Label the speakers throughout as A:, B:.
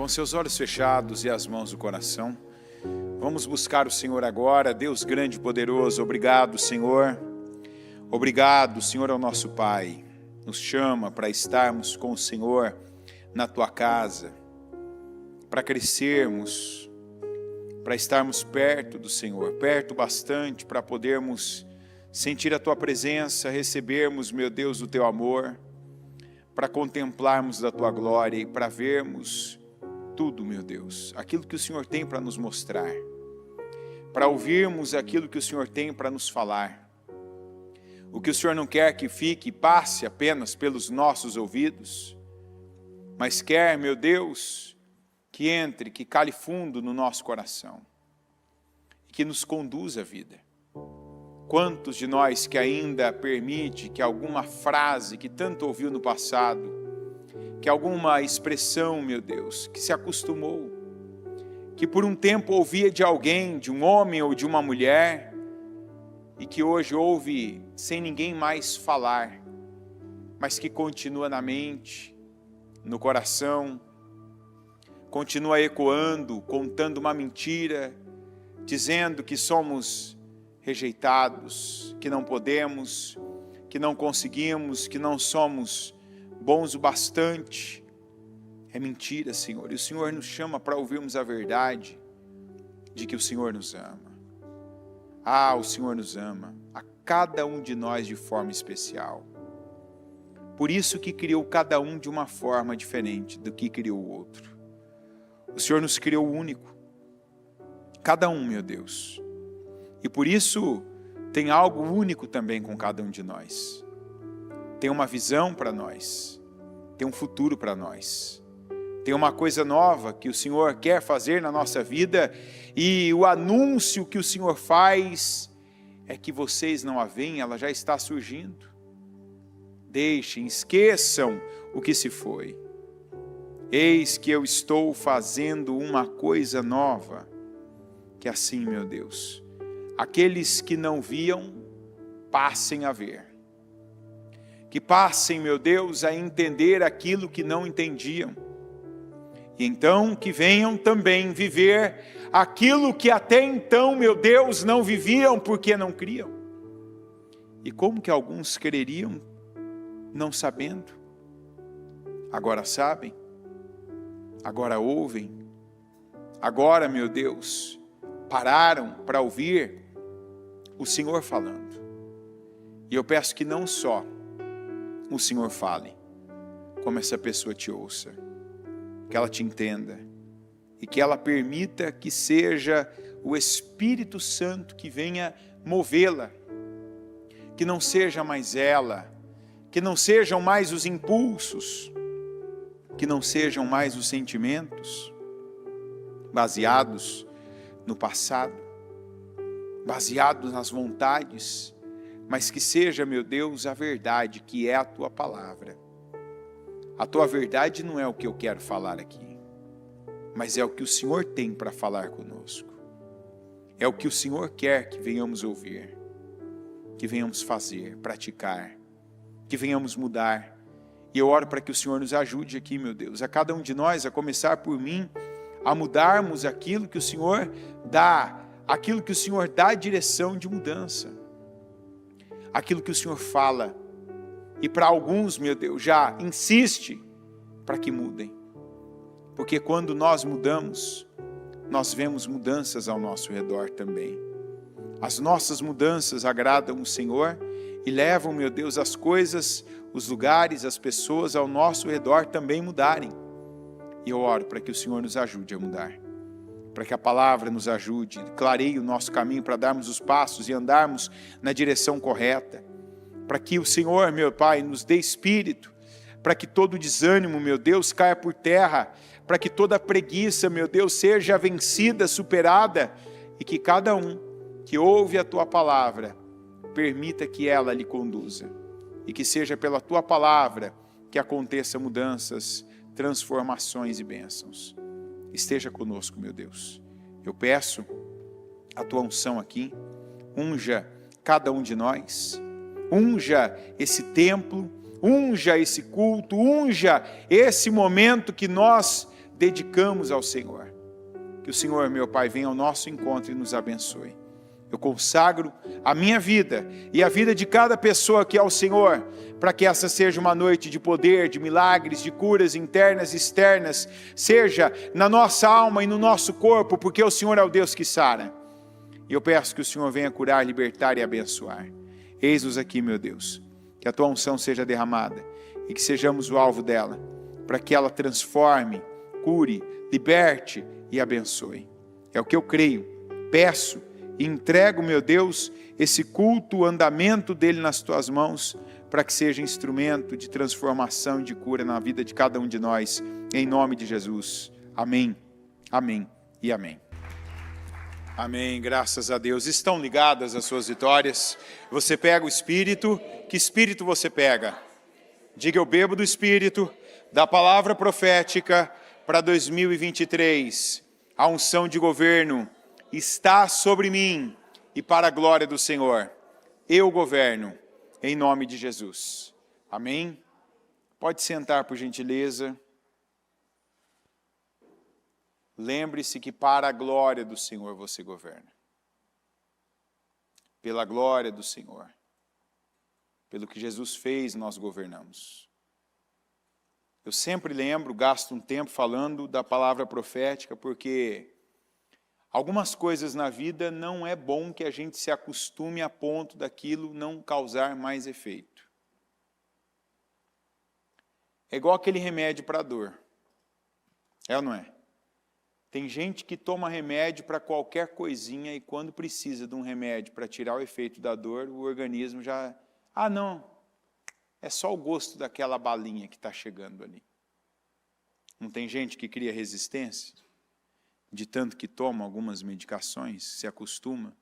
A: Com seus olhos fechados e as mãos no coração, vamos buscar o Senhor agora. Deus grande e poderoso, obrigado, Senhor. Obrigado, Senhor, ao nosso Pai. Nos chama para estarmos com o Senhor na Tua casa, para crescermos, para estarmos perto do Senhor, perto bastante para podermos sentir a Tua presença, recebermos, meu Deus, o Teu amor, para contemplarmos da Tua glória e para vermos tudo, meu Deus, aquilo que o Senhor tem para nos mostrar, para ouvirmos aquilo que o Senhor tem para nos falar. O que o Senhor não quer que fique e passe apenas pelos nossos ouvidos, mas quer, meu Deus, que entre, que cale fundo no nosso coração e que nos conduza à vida. Quantos de nós que ainda permite que alguma frase que tanto ouviu no passado, que alguma expressão, meu Deus, que se acostumou, que por um tempo ouvia de alguém, de um homem ou de uma mulher, e que hoje ouve sem ninguém mais falar, mas que continua na mente, no coração, continua ecoando, contando uma mentira, dizendo que somos rejeitados, que não podemos, que não conseguimos, que não somos bons o bastante. É mentira, Senhor. E o Senhor nos chama para ouvirmos a verdade de que o Senhor nos ama. Ah, o Senhor nos ama, a cada um de nós de forma especial. Por isso que criou cada um de uma forma diferente do que criou o outro. O Senhor nos criou único, cada um, meu Deus. E por isso tem algo único também com cada um de nós. Tem uma visão para nós, tem um futuro para nós, tem uma coisa nova que o Senhor quer fazer na nossa vida, e o anúncio que o Senhor faz é que vocês não a veem, ela já está surgindo. Deixem, esqueçam o que se foi. Eis que eu estou fazendo uma coisa nova, que assim, meu Deus, aqueles que não viam, passem a ver. Que passem, meu Deus, a entender aquilo que não entendiam. E então que venham também viver aquilo que até então, meu Deus, não viviam porque não criam. E como que alguns creriam não sabendo? Agora sabem, agora ouvem, agora, meu Deus, pararam para ouvir o Senhor falando. E eu peço que não só o Senhor fale, como essa pessoa te ouça, que ela te entenda, e que ela permita que seja o Espírito Santo que venha movê-la, que não seja mais ela, que não sejam mais os impulsos, que não sejam mais os sentimentos, baseados no passado, baseados nas vontades, mas que seja, meu Deus, a verdade, que é a Tua palavra. A Tua verdade não é o que eu quero falar aqui, mas é o que o Senhor tem para falar conosco. É o que o Senhor quer que venhamos ouvir, que venhamos fazer, praticar, que venhamos mudar. E eu oro para que o Senhor nos ajude aqui, meu Deus, a cada um de nós, a começar por mim, a mudarmos aquilo que o Senhor dá, aquilo que o Senhor dá a direção de mudança, aquilo que o Senhor fala. E para alguns, meu Deus, já insiste para que mudem. Porque quando nós mudamos, nós vemos mudanças ao nosso redor também. As nossas mudanças agradam o Senhor e levam, meu Deus, as coisas, os lugares, as pessoas ao nosso redor também mudarem. E eu oro para que o Senhor nos ajude a mudar, para que a palavra nos ajude, clareie o nosso caminho para darmos os passos e andarmos na direção correta, para que o Senhor, meu Pai, nos dê espírito, para que todo desânimo, meu Deus, caia por terra, para que toda preguiça, meu Deus, seja vencida, superada, e que cada um que ouve a Tua palavra, permita que ela lhe conduza, e que seja pela Tua palavra que aconteça mudanças, transformações e bênçãos. Esteja conosco, meu Deus. Eu peço a Tua unção aqui, unja cada um de nós, unja esse templo, unja esse culto, unja esse momento que nós dedicamos ao Senhor. Que o Senhor, meu Pai, venha ao nosso encontro e nos abençoe. Eu consagro a minha vida e a vida de cada pessoa aqui ao Senhor, para que essa seja uma noite de poder, de milagres, de curas internas e externas, seja na nossa alma e no nosso corpo, porque o Senhor é o Deus que sara. E eu peço que o Senhor venha curar, libertar e abençoar. Eis-nos aqui, meu Deus, que a tua unção seja derramada e que sejamos o alvo dela, para que ela transforme, cure, liberte e abençoe. É o que eu creio, peço e entrego, meu Deus, esse culto, o andamento dele nas tuas mãos, para que seja instrumento de transformação e de cura na vida de cada um de nós, em nome de Jesus. Amém, amém e amém. Amém, graças a Deus. Estão ligadas as suas vitórias? Você pega o Espírito, que Espírito você pega? Diga, eu bebo do Espírito, da palavra profética para 2023. A unção de governo está sobre mim e para a glória do Senhor. Eu governo em nome de Jesus. Amém? Pode sentar, por gentileza. Lembre-se que para a glória do Senhor você governa. Pela glória do Senhor. Pelo que Jesus fez, nós governamos. Eu sempre lembro, gasto um tempo falando da palavra profética, porque algumas coisas na vida não é bom que a gente se acostume a ponto daquilo não causar mais efeito. É igual aquele remédio para dor. É ou não é? Tem gente que toma remédio para qualquer coisinha e quando precisa de um remédio para tirar o efeito da dor, o organismo já... Ah, não, é só o gosto daquela balinha que está chegando ali. Não tem gente que cria resistência? De tanto que toma algumas medicações, se acostuma.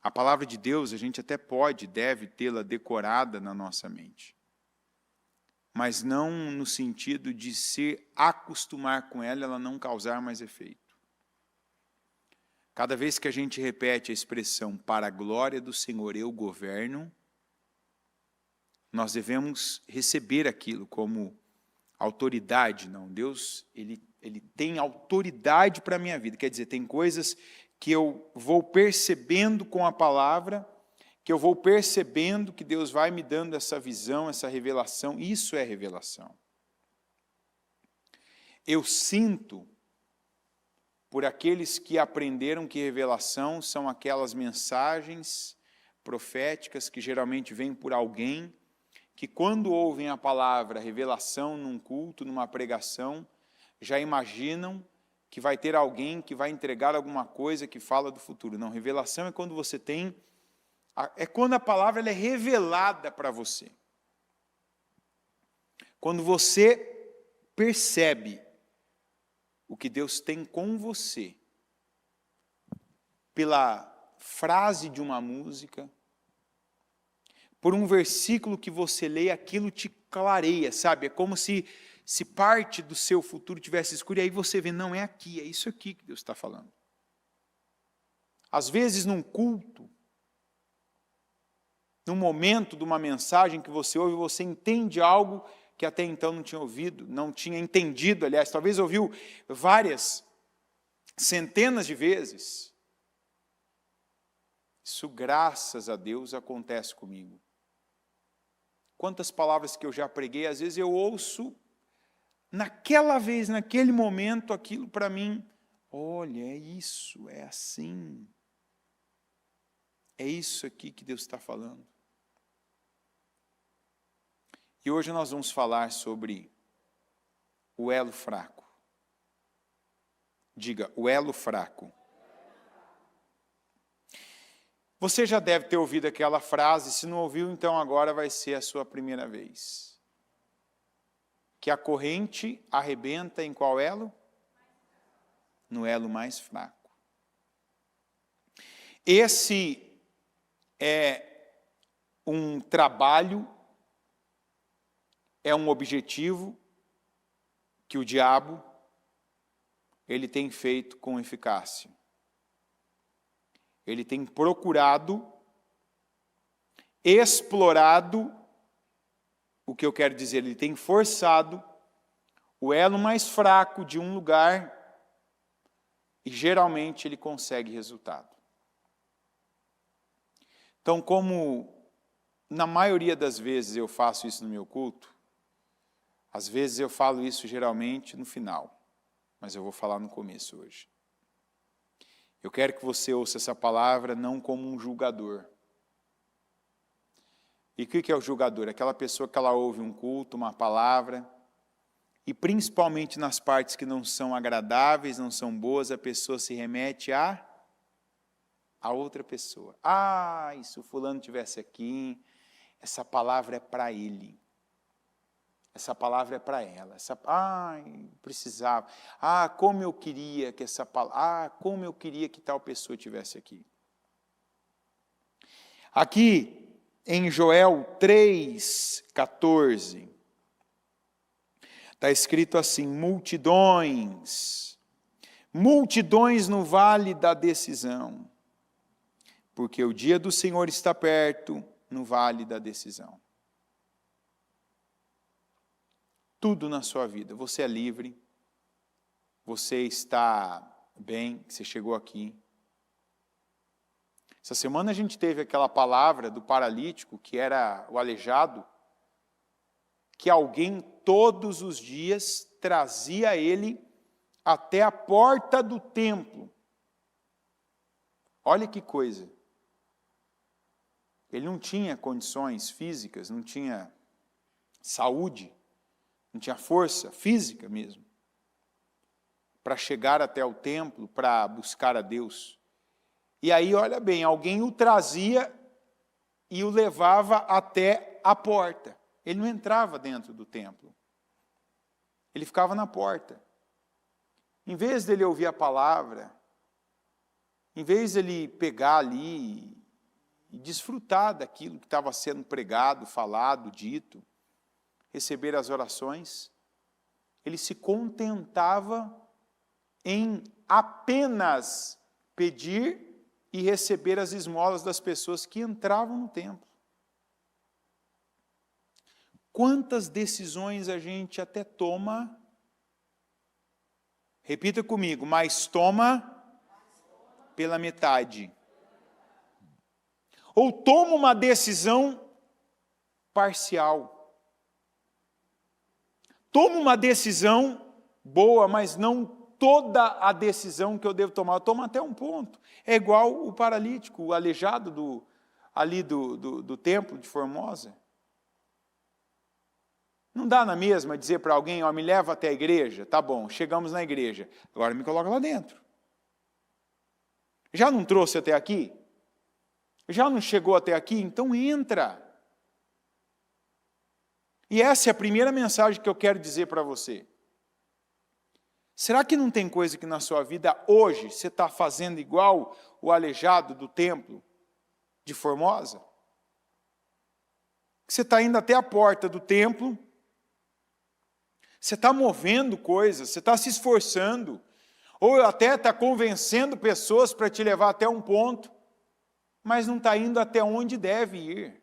A: A palavra de Deus, a gente até pode, deve tê-la decorada na nossa mente. Mas não no sentido de se acostumar com ela não causar mais efeito. Cada vez que a gente repete a expressão para a glória do Senhor eu governo, nós devemos receber aquilo como autoridade. Não, Deus, Ele tem autoridade para a minha vida. Quer dizer, tem coisas que eu vou percebendo com a palavra, que eu vou percebendo que Deus vai me dando essa visão, essa revelação. Isso é revelação. Eu sinto por aqueles que aprenderam que revelação são aquelas mensagens proféticas que geralmente vêm por alguém que quando ouvem a palavra revelação num culto, numa pregação, já imaginam que vai ter alguém que vai entregar alguma coisa que fala do futuro. Não, revelação é quando você tem... É quando a palavra ela é revelada para você. Quando você percebe o que Deus tem com você, pela frase de uma música, por um versículo que você lê, aquilo te clareia, sabe? É como se parte do seu futuro tivesse escuro, e aí você vê, não é aqui, é isso aqui que Deus está falando. Às vezes num culto, num momento de uma mensagem que você ouve, você entende algo que até então não tinha ouvido, não tinha entendido, aliás, talvez ouviu várias, centenas de vezes. Isso, graças a Deus, acontece comigo. Quantas palavras que eu já preguei, às vezes eu ouço, naquela vez, naquele momento, aquilo para mim, olha, é isso, é assim. É isso aqui que Deus está falando. E hoje nós vamos falar sobre o elo fraco. Diga, o elo fraco. Você já deve ter ouvido aquela frase, se não ouviu, então agora vai ser a sua primeira vez. Que a corrente arrebenta em qual elo? No elo mais fraco. Esse é um trabalho, é um objetivo que o diabo ele tem feito com eficácia. Ele tem procurado, explorado, o que eu quero dizer, ele tem forçado o elo mais fraco de um lugar e geralmente ele consegue resultado. Então, como na maioria das vezes eu faço isso no meu culto, às vezes eu falo isso geralmente no final, mas eu vou falar no começo hoje. Eu quero que você ouça essa palavra não como um julgador. E o que é o julgador? Aquela pessoa que ela ouve um culto, uma palavra, e principalmente nas partes que não são agradáveis, não são boas, a pessoa se remete a outra pessoa. Ah, e se o fulano estivesse aqui, essa palavra é para ele. Essa palavra é para ela. Precisava. Como eu queria que essa palavra. Como eu queria que tal pessoa estivesse aqui. Aqui, em Joel 3,14, está escrito assim: multidões no vale da decisão, porque o dia do Senhor está perto no vale da decisão. Tudo na sua vida, você é livre, você está bem, você chegou aqui. Essa semana a gente teve aquela palavra do paralítico, que era o aleijado, que alguém todos os dias trazia ele até a porta do templo. Olha que coisa. Ele não tinha condições físicas, não tinha saúde, não tinha força física mesmo, para chegar até o templo, para buscar a Deus. E aí, olha bem, alguém o trazia e o levava até a porta. Ele não entrava dentro do templo. Ele ficava na porta. Em vez dele ouvir a palavra, em vez dele pegar ali e desfrutar daquilo que estava sendo pregado, falado, dito, receber as orações, ele se contentava em apenas pedir e receber as esmolas das pessoas que entravam no templo. Quantas decisões a gente até toma, repita comigo, mas toma pela metade. Ou toma uma decisão parcial. Toma uma decisão boa, mas não toda a decisão que eu devo tomar. Eu tomo até um ponto. É igual o paralítico, o aleijado do templo de Formosa. Não dá na mesma dizer para alguém, me leva até a igreja. Tá bom, chegamos na igreja. Agora me coloca lá dentro. Já não trouxe até aqui? Já não chegou até aqui? Então entra. E essa é a primeira mensagem que eu quero dizer para você. Será que não tem coisa que na sua vida hoje você está fazendo igual o aleijado do templo de Formosa? Que você está indo até a porta do templo, você está movendo coisas, você está se esforçando, ou até está convencendo pessoas para te levar até um ponto, mas não está indo até onde deve ir.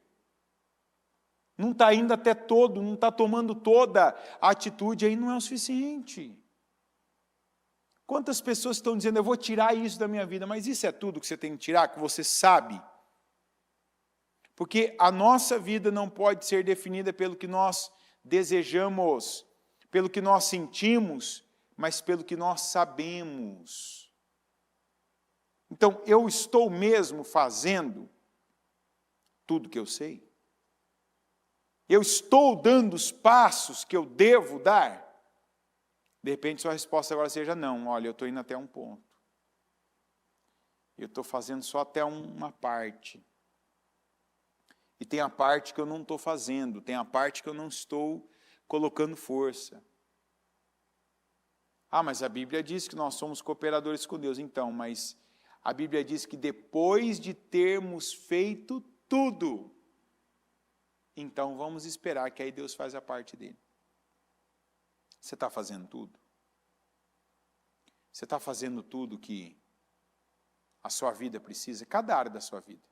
A: Não está indo até todo, não está tomando toda a atitude, aí não é o suficiente. Quantas pessoas estão dizendo, eu vou tirar isso da minha vida, mas isso é tudo que você tem que tirar, que você sabe? Porque a nossa vida não pode ser definida pelo que nós desejamos, pelo que nós sentimos, mas pelo que nós sabemos. Então, eu estou mesmo fazendo tudo que eu sei? Eu estou dando os passos que eu devo dar? De repente, sua resposta agora seja não. Olha, eu estou indo até um ponto. Eu estou fazendo só até uma parte. E tem a parte que eu não estou fazendo. Tem a parte que eu não estou colocando força. Mas a Bíblia diz que nós somos cooperadores com Deus. Então, mas a Bíblia diz que depois de termos feito tudo, então vamos esperar que aí Deus faz a parte dele. Você está fazendo tudo? Você está fazendo tudo que a sua vida precisa? Cada área da sua vida.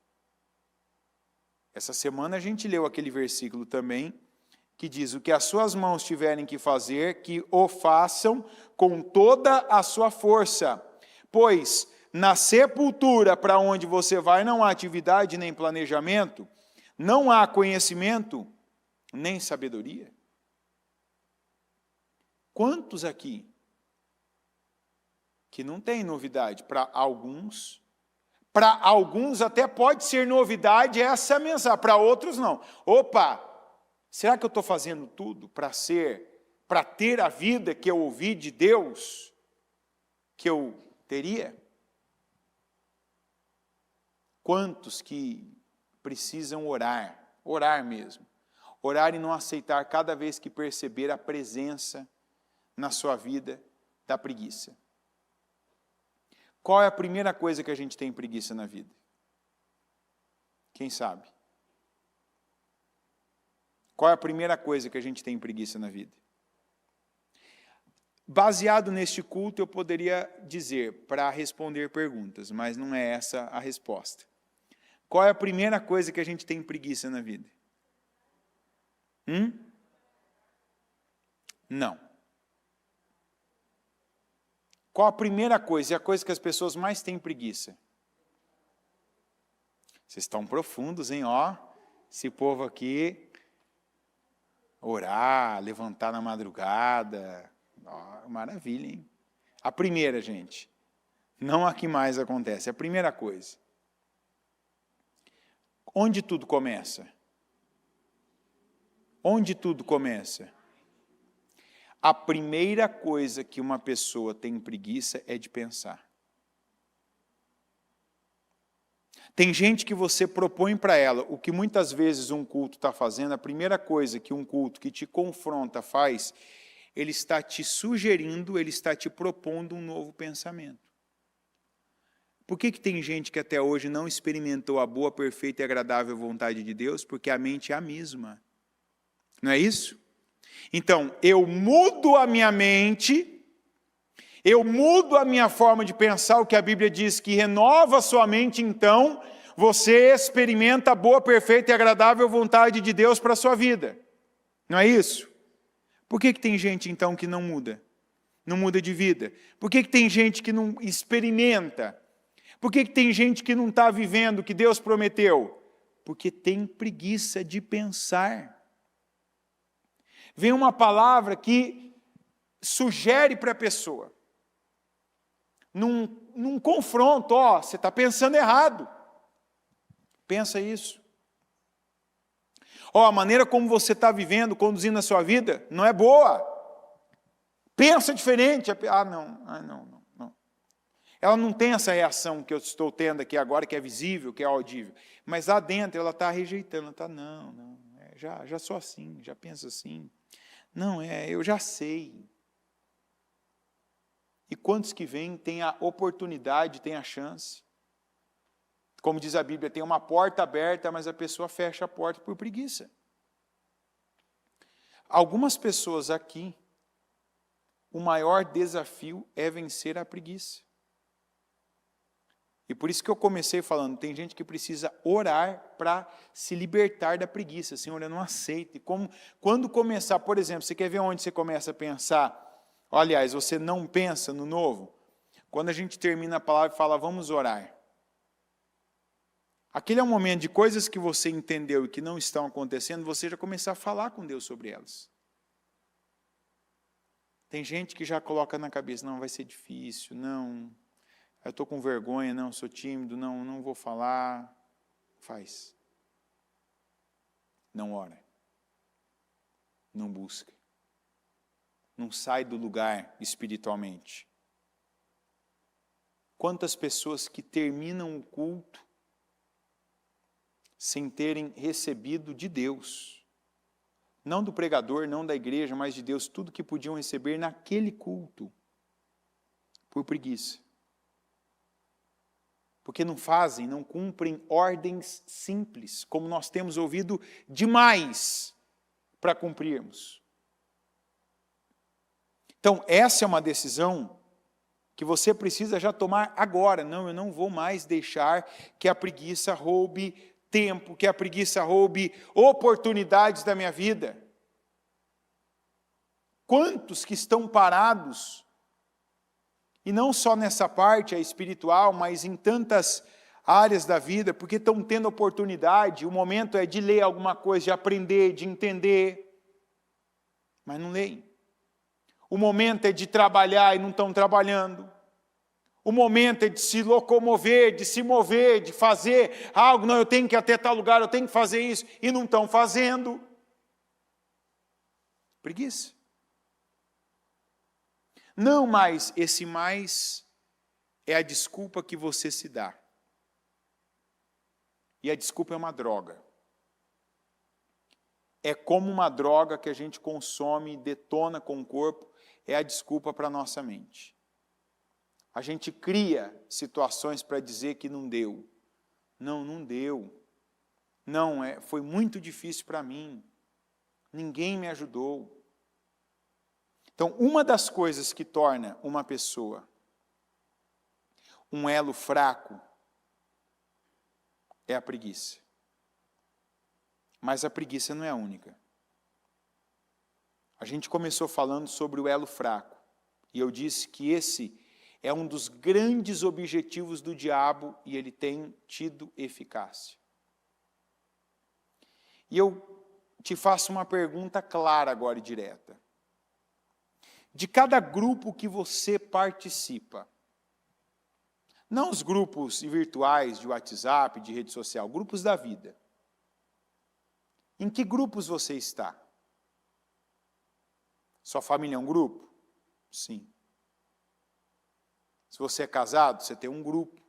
A: Essa semana a gente leu aquele versículo também que diz: o que as suas mãos tiverem que fazer, que o façam com toda a sua força. Pois na sepultura para onde você vai não há atividade nem planejamento, não há conhecimento nem sabedoria. Quantos aqui que não tem novidade? Para alguns até pode ser novidade essa mensagem, para outros não. Opa, será que eu estou fazendo tudo para ter a vida que eu ouvi de Deus, que eu teria? Quantos que precisam orar mesmo, orar e não aceitar cada vez que perceber a presença na sua vida da preguiça? Qual é a primeira coisa que a gente tem preguiça na vida? Quem sabe? Qual é a primeira coisa que a gente tem preguiça na vida? Baseado neste culto, eu poderia dizer para responder perguntas, mas não é essa a resposta. Qual é a primeira coisa que a gente tem preguiça na vida? Não. Qual a primeira coisa? É a coisa que as pessoas mais têm preguiça. Vocês estão profundos, hein? Ó, esse povo aqui, orar, levantar na madrugada, ó, maravilha, hein? A primeira, gente, não a que mais acontece, a primeira coisa. Onde tudo começa? Onde tudo começa? A primeira coisa que uma pessoa tem preguiça é de pensar. Tem gente que você propõe para ela o que muitas vezes um culto está fazendo, a primeira coisa que um culto que te confronta faz, ele está te sugerindo, ele está te propondo um novo pensamento. Por que tem gente que até hoje não experimentou a boa, perfeita e agradável vontade de Deus? Porque a mente é a mesma. Não é isso? Então, eu mudo a minha mente, eu mudo a minha forma de pensar, o que a Bíblia diz que renova a sua mente, então você experimenta a boa, perfeita e agradável vontade de Deus para a sua vida. Não é isso? Por que tem gente, então, que não muda? Não muda de vida? Por que tem gente que não experimenta? Por que tem gente que não está vivendo o que Deus prometeu? Porque tem preguiça de pensar. Vem uma palavra que sugere para a pessoa, num confronto, ó, você está pensando errado. Pensa isso. Ó, a maneira como você está vivendo, conduzindo a sua vida, não é boa. Pensa diferente. Não. Ela não tem essa reação que eu estou tendo aqui agora, que é visível, que é audível. Mas lá dentro ela está rejeitando, ela está, já sou assim, já penso assim. Não, eu já sei. E quantos que vêm têm a oportunidade, têm a chance? Como diz a Bíblia, tem uma porta aberta, mas a pessoa fecha a porta por preguiça. Algumas pessoas aqui, o maior desafio é vencer a preguiça. E por isso que eu comecei falando, tem gente que precisa orar para se libertar da preguiça. Senhor, eu não aceito. E quando começar, por exemplo, você quer ver onde você começa a pensar? Aliás, você não pensa no novo? Quando a gente termina a palavra e fala, vamos orar. Aquele é um momento de coisas que você entendeu e que não estão acontecendo, você já começar a falar com Deus sobre elas. Tem gente que já coloca na cabeça, não, vai ser difícil, não... Eu estou com vergonha, não, sou tímido, não vou falar. Faz. Não ora. Não busca. Não sai do lugar espiritualmente. Quantas pessoas que terminam o culto sem terem recebido de Deus, não do pregador, não da igreja, mas de Deus, tudo que podiam receber naquele culto, por preguiça. Porque não fazem, não cumprem ordens simples, como nós temos ouvido demais para cumprirmos. Então, essa é uma decisão que você precisa já tomar agora. Não, eu não vou mais deixar que a preguiça roube tempo, que a preguiça roube oportunidades da minha vida. Quantos que estão parados, e não só nessa parte espiritual, mas em tantas áreas da vida, porque estão tendo oportunidade, o momento é de ler alguma coisa, de aprender, de entender, mas não leem. O momento é de trabalhar e não estão trabalhando. O momento é de se locomover, de se mover, de fazer algo. Não, eu tenho que ir até tal lugar, eu tenho que fazer isso, e não estão fazendo. Preguiça. Não, mas esse mais é a desculpa que você se dá. E a desculpa é uma droga. É como uma droga que a gente consome e detona com o corpo, é a desculpa para a nossa mente. A gente cria situações para dizer que não deu. Não, não deu. Não, foi muito difícil para mim. Ninguém me ajudou. Então, uma das coisas que torna uma pessoa um elo fraco é a preguiça. Mas a preguiça não é a única. A gente começou falando sobre o elo fraco. E eu disse que esse é um dos grandes objetivos do diabo e ele tem tido eficácia. E eu te faço uma pergunta clara agora e direta. De cada grupo que você participa, não os grupos virtuais de WhatsApp, de rede social, grupos da vida. Em que grupos você está? Sua família é um grupo? Sim. Se você é casado, você tem um grupo.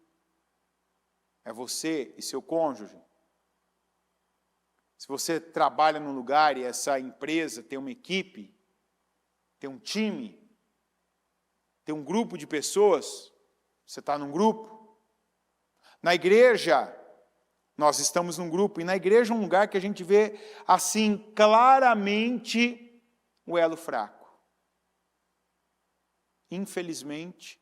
A: É você e seu cônjuge. Se você trabalha num lugar e essa empresa tem uma equipe, tem um time, tem um grupo de pessoas, você está num grupo. Na igreja, nós estamos num grupo, e na igreja é um lugar que a gente vê, assim, claramente, o elo fraco. Infelizmente,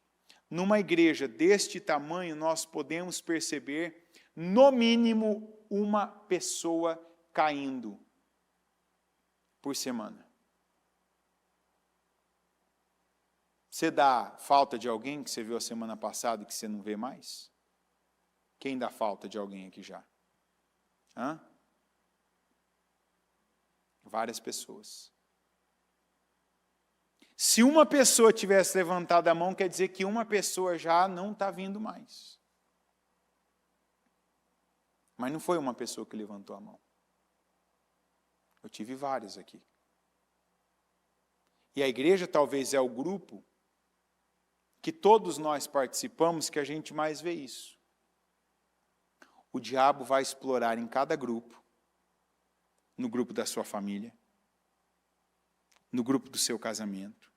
A: numa igreja deste tamanho, nós podemos perceber, no mínimo, uma pessoa caindo por semana. Você dá falta de alguém que você viu a semana passada e que você não vê mais? Quem dá falta de alguém aqui já? Hã? Várias pessoas. Se uma pessoa tivesse levantado a mão, quer dizer que uma pessoa já não está vindo mais. Mas não foi uma pessoa que levantou a mão. Eu tive várias aqui. E a igreja talvez é o grupo que todos nós participamos que a gente mais vê isso. O diabo vai explorar em cada grupo, no grupo da sua família, no grupo do seu casamento,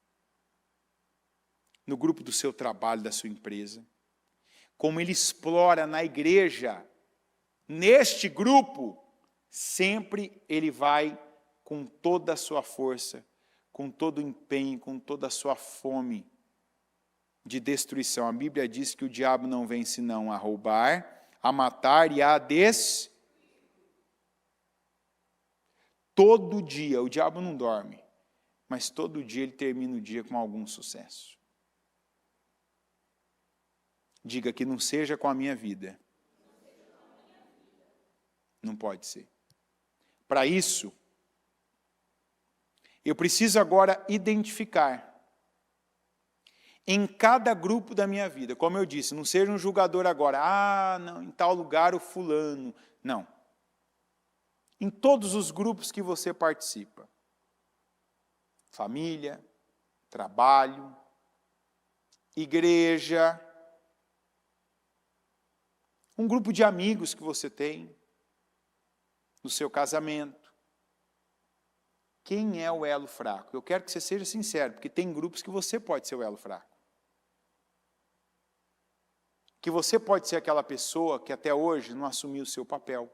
A: no grupo do seu trabalho, da sua empresa, como ele explora na igreja, neste grupo, sempre ele vai com toda a sua força, com todo o empenho, com toda a sua fome de destruição. A Bíblia diz que o diabo não vem senão a roubar, a matar e a Todo dia, o diabo não dorme, mas todo dia ele termina o dia com algum sucesso. Diga que não seja com a minha vida. Não pode ser. Para isso, eu preciso agora identificar em cada grupo da minha vida, como eu disse, não seja um julgador agora, não, em tal lugar o fulano, não. Em todos os grupos que você participa, família, trabalho, igreja, um grupo de amigos que você tem, no seu casamento. Quem é o elo fraco? Eu quero que você seja sincero, porque tem grupos que você pode ser o elo fraco. Que você pode ser aquela pessoa que até hoje não assumiu o seu papel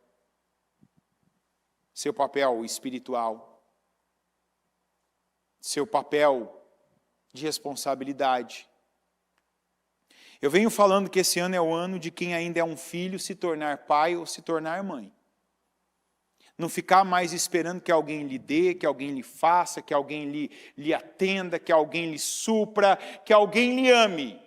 A: espiritual, seu papel de responsabilidade. Eu venho falando que esse ano é o ano de quem ainda é um filho se tornar pai ou se tornar mãe. Não ficar mais esperando que alguém lhe dê, que alguém lhe faça, que alguém lhe atenda, que alguém lhe supra, que alguém lhe ame.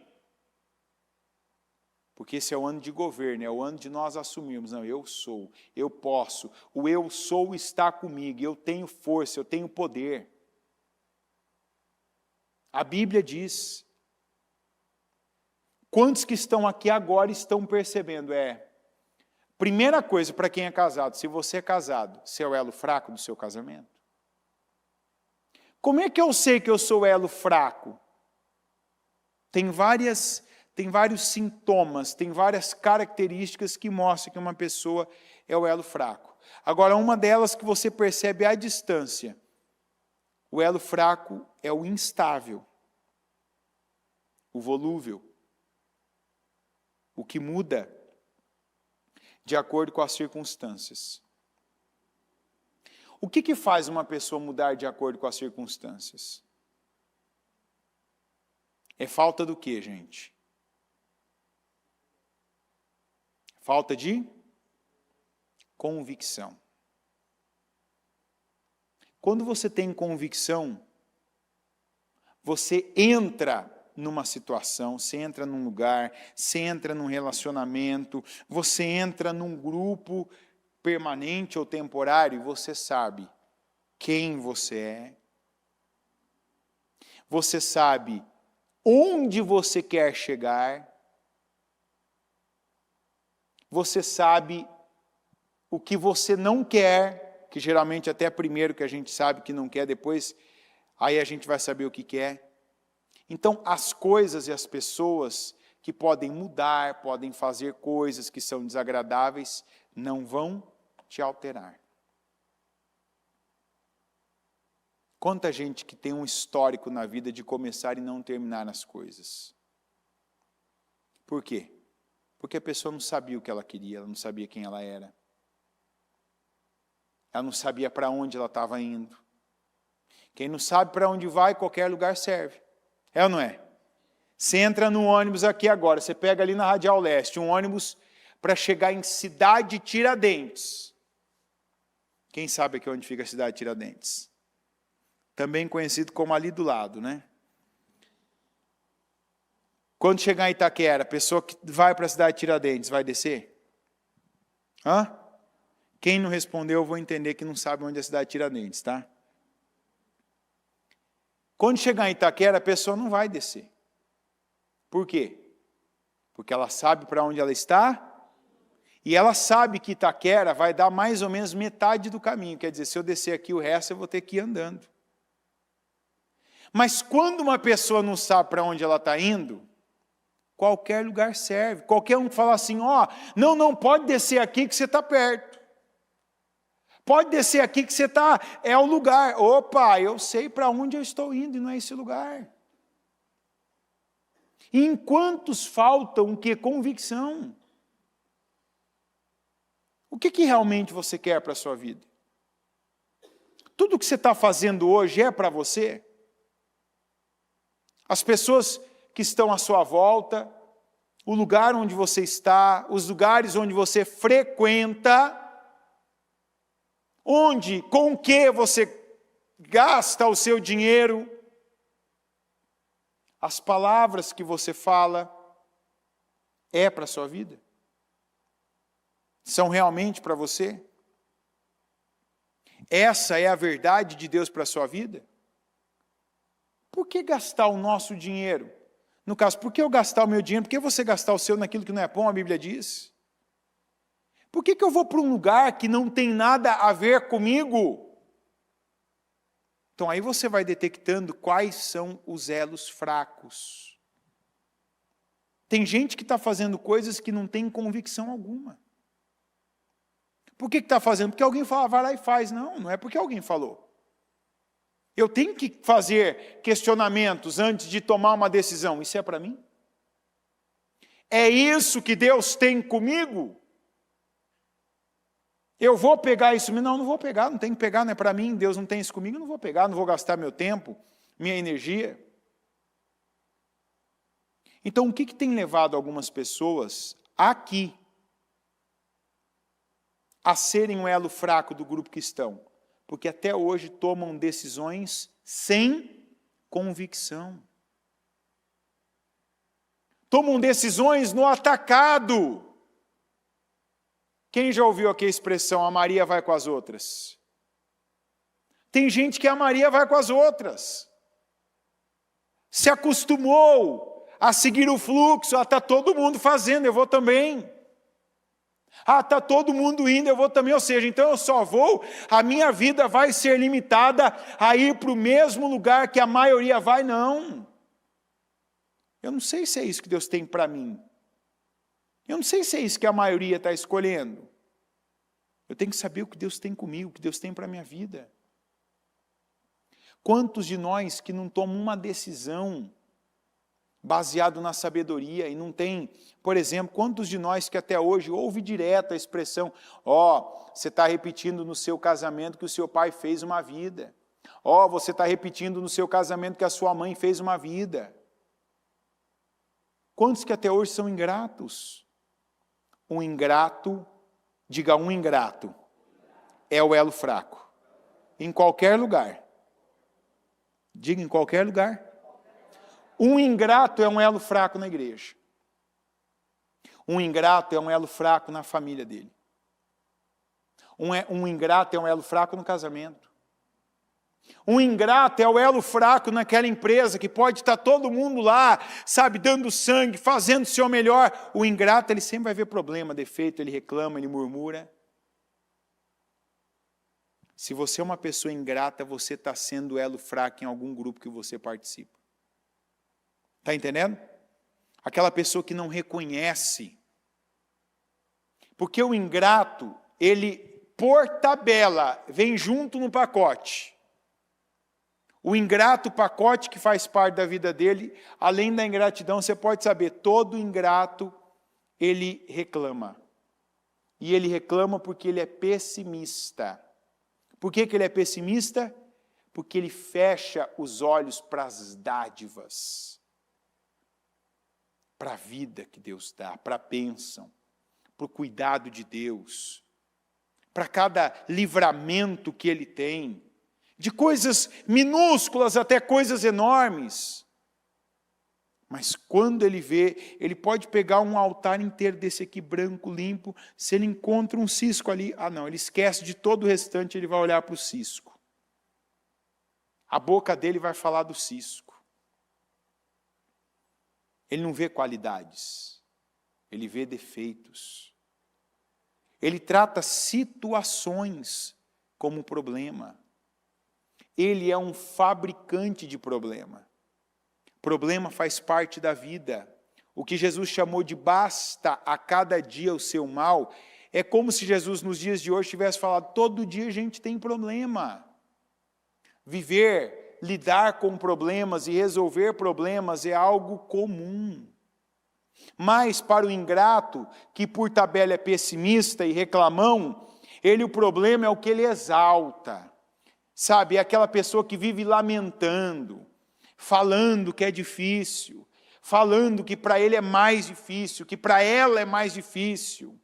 A: Porque esse é o ano de governo, é o ano de nós assumirmos. Não, eu sou, eu posso, o eu sou está comigo, eu tenho força, eu tenho poder. A Bíblia diz. Quantos que estão aqui agora estão percebendo? Primeira coisa para quem é casado, se você é casado, você é o elo fraco do seu casamento? Como é que eu sei que eu sou elo fraco? Tem vários sintomas, tem várias características que mostram que uma pessoa é o elo fraco. Agora, uma delas que você percebe à distância, o elo fraco é o instável, o volúvel, o que muda de acordo com as circunstâncias. O que faz uma pessoa mudar de acordo com as circunstâncias? É falta do quê, gente? Falta de convicção. Quando você tem convicção, você entra numa situação, você entra num lugar, você entra num relacionamento, você entra num grupo permanente ou temporário, você sabe quem você é, você sabe onde você quer chegar, você sabe o que você não quer, que geralmente até primeiro que a gente sabe que não quer, depois aí a gente vai saber o que quer. Então, as coisas e as pessoas que podem mudar, podem fazer coisas que são desagradáveis, não vão te alterar. Quanta gente que tem um histórico na vida de começar e não terminar as coisas. Por quê? Porque a pessoa não sabia o que ela queria, ela não sabia quem ela era. Ela não sabia para onde ela estava indo. Quem não sabe para onde vai, qualquer lugar serve. É ou não é? Você entra no ônibus aqui agora, você pega ali na Radial Leste, um ônibus para chegar em Cidade Tiradentes. Quem sabe aqui onde fica a Cidade Tiradentes? Também conhecido como ali do lado, né? Quando chegar em Itaquera, a pessoa que vai para a Cidade Tiradentes vai descer? Hã? Quem não respondeu, eu vou entender que não sabe onde é a Cidade Tiradentes, tá? Quando chegar em Itaquera, a pessoa não vai descer. Por quê? Porque ela sabe para onde ela está e ela sabe que Itaquera vai dar mais ou menos metade do caminho. Quer dizer, se eu descer aqui o resto, eu vou ter que ir andando. Mas quando uma pessoa não sabe para onde ela está indo, qualquer lugar serve. Qualquer um que fala assim, não pode descer aqui que você está perto. Pode descer aqui que você está, é o lugar. Opa, eu sei para onde eu estou indo e não é esse lugar. E em quantos faltam o que? Convicção. O que realmente você quer para a sua vida? Tudo o que você está fazendo hoje é para você? As pessoas que estão à sua volta, o lugar onde você está, os lugares onde você frequenta, onde, com que você gasta o seu dinheiro, as palavras que você fala, é para a sua vida? São realmente para você? Essa é a verdade de Deus para a sua vida? Por que gastar o nosso dinheiro? No caso, por que eu gastar o meu dinheiro? Por que você gastar o seu naquilo que não é bom, a Bíblia diz? Por que eu vou para um lugar que não tem nada a ver comigo? Então aí você vai detectando quais são os elos fracos. Tem gente que está fazendo coisas que não tem convicção alguma. Por que está fazendo? Porque alguém fala, vai lá e faz. Não é porque alguém falou. Eu tenho que fazer questionamentos antes de tomar uma decisão. Isso é para mim? É isso que Deus tem comigo? Eu vou pegar isso? Não vou pegar, não tem que pegar, não é para mim. Deus não tem isso comigo, eu não vou pegar, não vou gastar meu tempo, minha energia. Então, o que tem levado algumas pessoas aqui a serem um elo fraco do grupo cristão? Porque até hoje tomam decisões sem convicção. Tomam decisões no atacado. Quem já ouviu aqui a expressão, a Maria vai com as outras? Tem gente que a Maria vai com as outras. Se acostumou a seguir o fluxo, está todo mundo fazendo, eu vou também. Está todo mundo indo, eu vou também. Ou seja, então eu só vou, a minha vida vai ser limitada a ir para o mesmo lugar que a maioria vai? Não. Eu não sei se é isso que Deus tem para mim. Eu não sei se é isso que a maioria está escolhendo. Eu tenho que saber o que Deus tem comigo, o que Deus tem para a minha vida. Quantos de nós que não tomam uma decisão baseado na sabedoria e não tem, por exemplo, quantos de nós que até hoje ouve direto a expressão, você está repetindo no seu casamento que o seu pai fez uma vida. Você está repetindo no seu casamento que a sua mãe fez uma vida. Quantos que até hoje são ingratos? Um ingrato, diga um ingrato, é o elo fraco. Em qualquer lugar. Diga em qualquer lugar. Um ingrato é um elo fraco na igreja. Um ingrato é um elo fraco na família dele. Um ingrato é um elo fraco no casamento. Um ingrato é o elo fraco naquela empresa que pode estar todo mundo lá, sabe, dando sangue, fazendo o seu melhor. O ingrato, ele sempre vai ver problema, defeito, ele reclama, ele murmura. Se você é uma pessoa ingrata, você está sendo elo fraco em algum grupo que você participa. Está entendendo? Aquela pessoa que não reconhece. Porque o ingrato, ele, por tabela, vem junto no pacote. O ingrato, o pacote que faz parte da vida dele, além da ingratidão, você pode saber, todo ingrato, ele reclama. E ele reclama porque ele é pessimista. Por que ele é pessimista? Porque ele fecha os olhos para as dádivas. Para a vida que Deus dá, para a bênção, para o cuidado de Deus, para cada livramento que Ele tem, de coisas minúsculas até coisas enormes. Mas quando ele vê, ele pode pegar um altar inteiro desse aqui, branco, limpo, se ele encontra um cisco ali, não, ele esquece de todo o restante, ele vai olhar para o cisco. A boca dele vai falar do cisco. Ele não vê qualidades, ele vê defeitos. Ele trata situações como problema. Ele é um fabricante de problema. Problema faz parte da vida. O que Jesus chamou de basta a cada dia o seu mal, é como se Jesus nos dias de hoje tivesse falado, todo dia a gente tem problema. Viver, lidar com problemas e resolver problemas é algo comum. Mas para o ingrato, que por tabela é pessimista e reclamão, o problema é o que ele exalta. Sabe, é aquela pessoa que vive lamentando, falando que é difícil, falando que para ele é mais difícil, que para ela é mais difícil.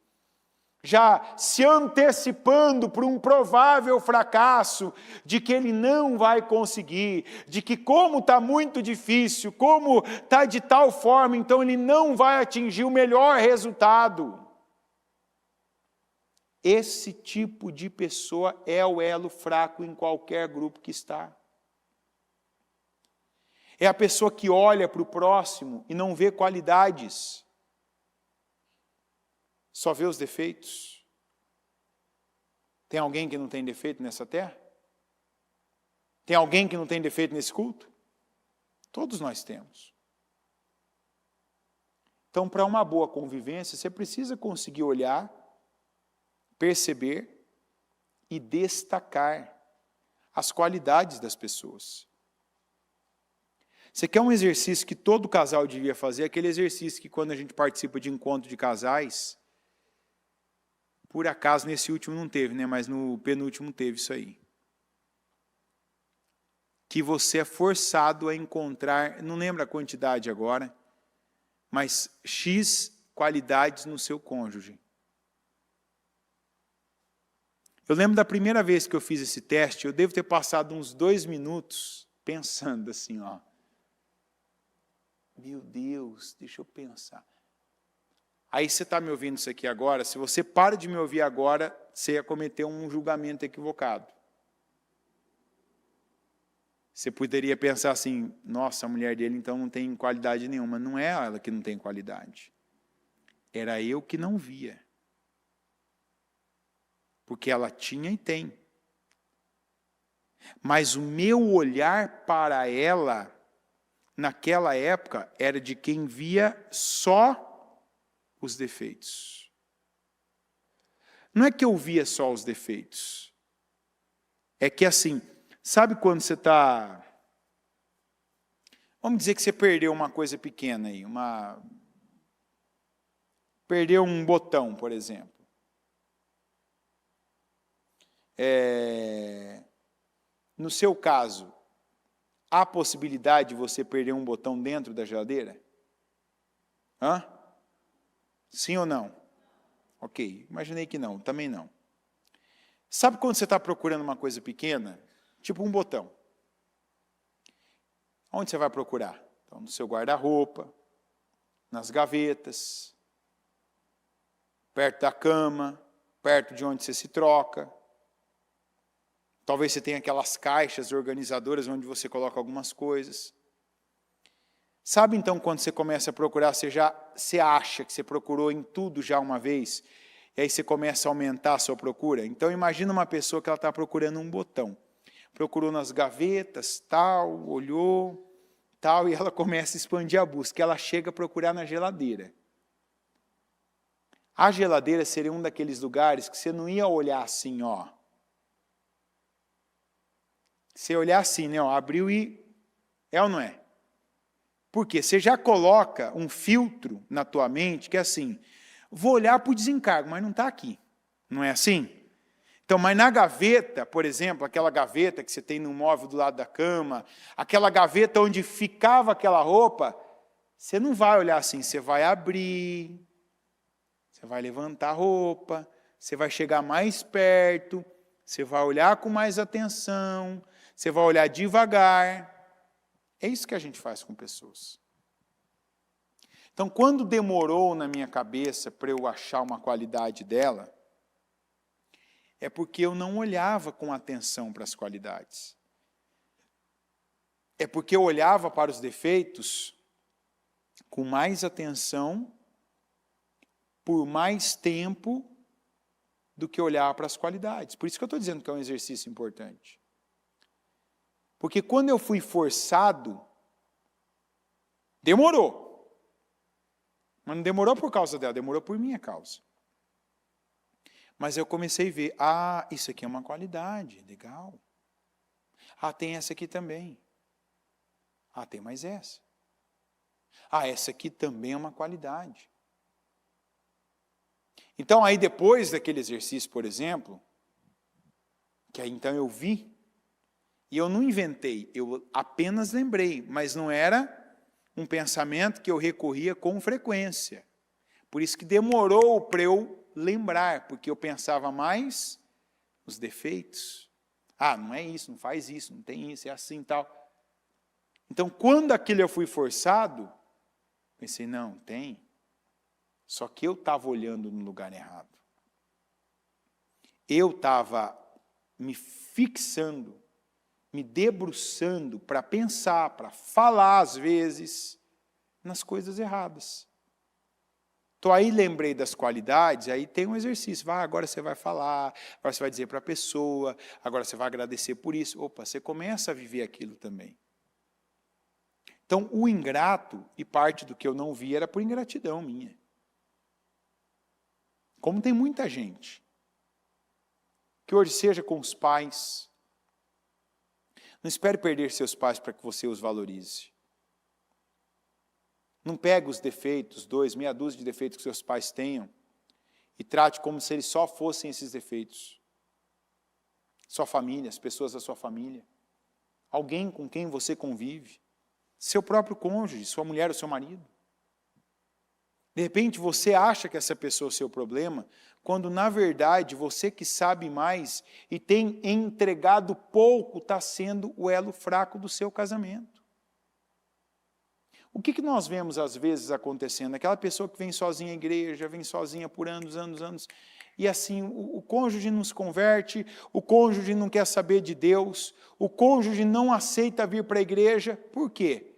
A: Já se antecipando para um provável fracasso, de que ele não vai conseguir, de que como está muito difícil, como está de tal forma, então ele não vai atingir o melhor resultado. Esse tipo de pessoa é o elo fraco em qualquer grupo que está. É a pessoa que olha para o próximo e não vê qualidades. Só vê os defeitos. Tem alguém que não tem defeito nessa terra? Tem alguém que não tem defeito nesse culto? Todos nós temos. Então, para uma boa convivência, você precisa conseguir olhar, perceber e destacar as qualidades das pessoas. Você quer um exercício que todo casal devia fazer? Aquele exercício que quando a gente participa de encontro de casais, por acaso nesse último não teve, né? Mas no penúltimo teve isso aí. Que você é forçado a encontrar, não lembro a quantidade agora, mas X qualidades no seu cônjuge. Eu lembro da primeira vez que eu fiz esse teste, eu devo ter passado uns 2 minutos pensando assim, ó. Meu Deus, deixa eu pensar. Aí você está me ouvindo isso aqui agora, se você para de me ouvir agora, você ia cometer um julgamento equivocado. Você poderia pensar assim, nossa, a mulher dele então não tem qualidade nenhuma. Não é ela que não tem qualidade. Era eu que não via. Porque ela tinha e tem. Mas o meu olhar para ela, naquela época, era de quem via só os defeitos. Não é que eu via só os defeitos. É que assim, sabe quando você está... Vamos dizer que você perdeu uma coisa pequena aí, perdeu um botão, por exemplo. No seu caso, há possibilidade de você perder um botão dentro da geladeira? Hã? Sim ou não? Ok, imaginei que não, também não. Sabe quando você está procurando uma coisa pequena? Tipo um botão. Onde você vai procurar? Então, no seu guarda-roupa, nas gavetas, perto da cama, perto de onde você se troca. Talvez você tenha aquelas caixas organizadoras onde você coloca algumas coisas. Sabe então quando você começa a procurar, você acha que você procurou em tudo já uma vez, e aí você começa a aumentar a sua procura? Então imagina uma pessoa que ela está procurando um botão. Procurou nas gavetas, tal, olhou, tal, e ela começa a expandir a busca. Ela chega a procurar na geladeira. A geladeira seria um daqueles lugares que você não ia olhar assim, ó. Você olhar assim, né? Ó, abriu e... É ou não é? Por quê? Você já coloca um filtro na tua mente que é assim, vou olhar para o desencargo, mas não está aqui. Não é assim? Então, mas na gaveta, por exemplo, aquela gaveta que você tem no móvel do lado da cama, aquela gaveta onde ficava aquela roupa, você não vai olhar assim, você vai abrir, você vai levantar a roupa, você vai chegar mais perto, você vai olhar com mais atenção, você vai olhar devagar. É isso que a gente faz com pessoas. Então, quando demorou na minha cabeça para eu achar uma qualidade dela, é porque eu não olhava com atenção para as qualidades. É porque eu olhava para os defeitos com mais atenção, por mais tempo, do que olhar para as qualidades. Por isso que eu estou dizendo que é um exercício importante. Porque quando eu fui forçado, demorou. Mas não demorou por causa dela, demorou por minha causa. Mas eu comecei a ver, isso aqui é uma qualidade, legal. Tem essa aqui também. Tem mais essa. Essa aqui também é uma qualidade. Então, aí depois daquele exercício, por exemplo, que aí então eu vi, e eu não inventei, eu apenas lembrei, mas não era um pensamento que eu recorria com frequência. Por isso que demorou para eu lembrar, porque eu pensava mais nos defeitos. Não é isso, não faz isso, não tem isso, é assim e tal. Então, quando aquilo eu fui forçado, pensei, não, tem. Só que eu estava olhando no lugar errado. Eu estava me fixando, me debruçando para pensar, para falar, às vezes, nas coisas erradas. Então, aí lembrei das qualidades, aí tem um exercício. Agora você vai falar, agora você vai dizer para a pessoa, agora você vai agradecer por isso. Opa, você começa a viver aquilo também. Então, o ingrato, e parte do que eu não vi era por ingratidão minha. Como tem muita gente, que hoje seja com os pais, não espere perder seus pais para que você os valorize. Não pegue os defeitos, meia dúzia de defeitos que seus pais tenham, e trate como se eles só fossem esses defeitos. Sua família, as pessoas da sua família, alguém com quem você convive, seu próprio cônjuge, sua mulher ou seu marido. De repente você acha que essa pessoa é o seu problema, quando na verdade você que sabe mais e tem entregado pouco está sendo o elo fraco do seu casamento. O que nós vemos às vezes acontecendo? Aquela pessoa que vem sozinha à igreja, vem sozinha por anos, e assim o cônjuge não se converte, o cônjuge não quer saber de Deus, o cônjuge não aceita vir para a igreja. Por quê?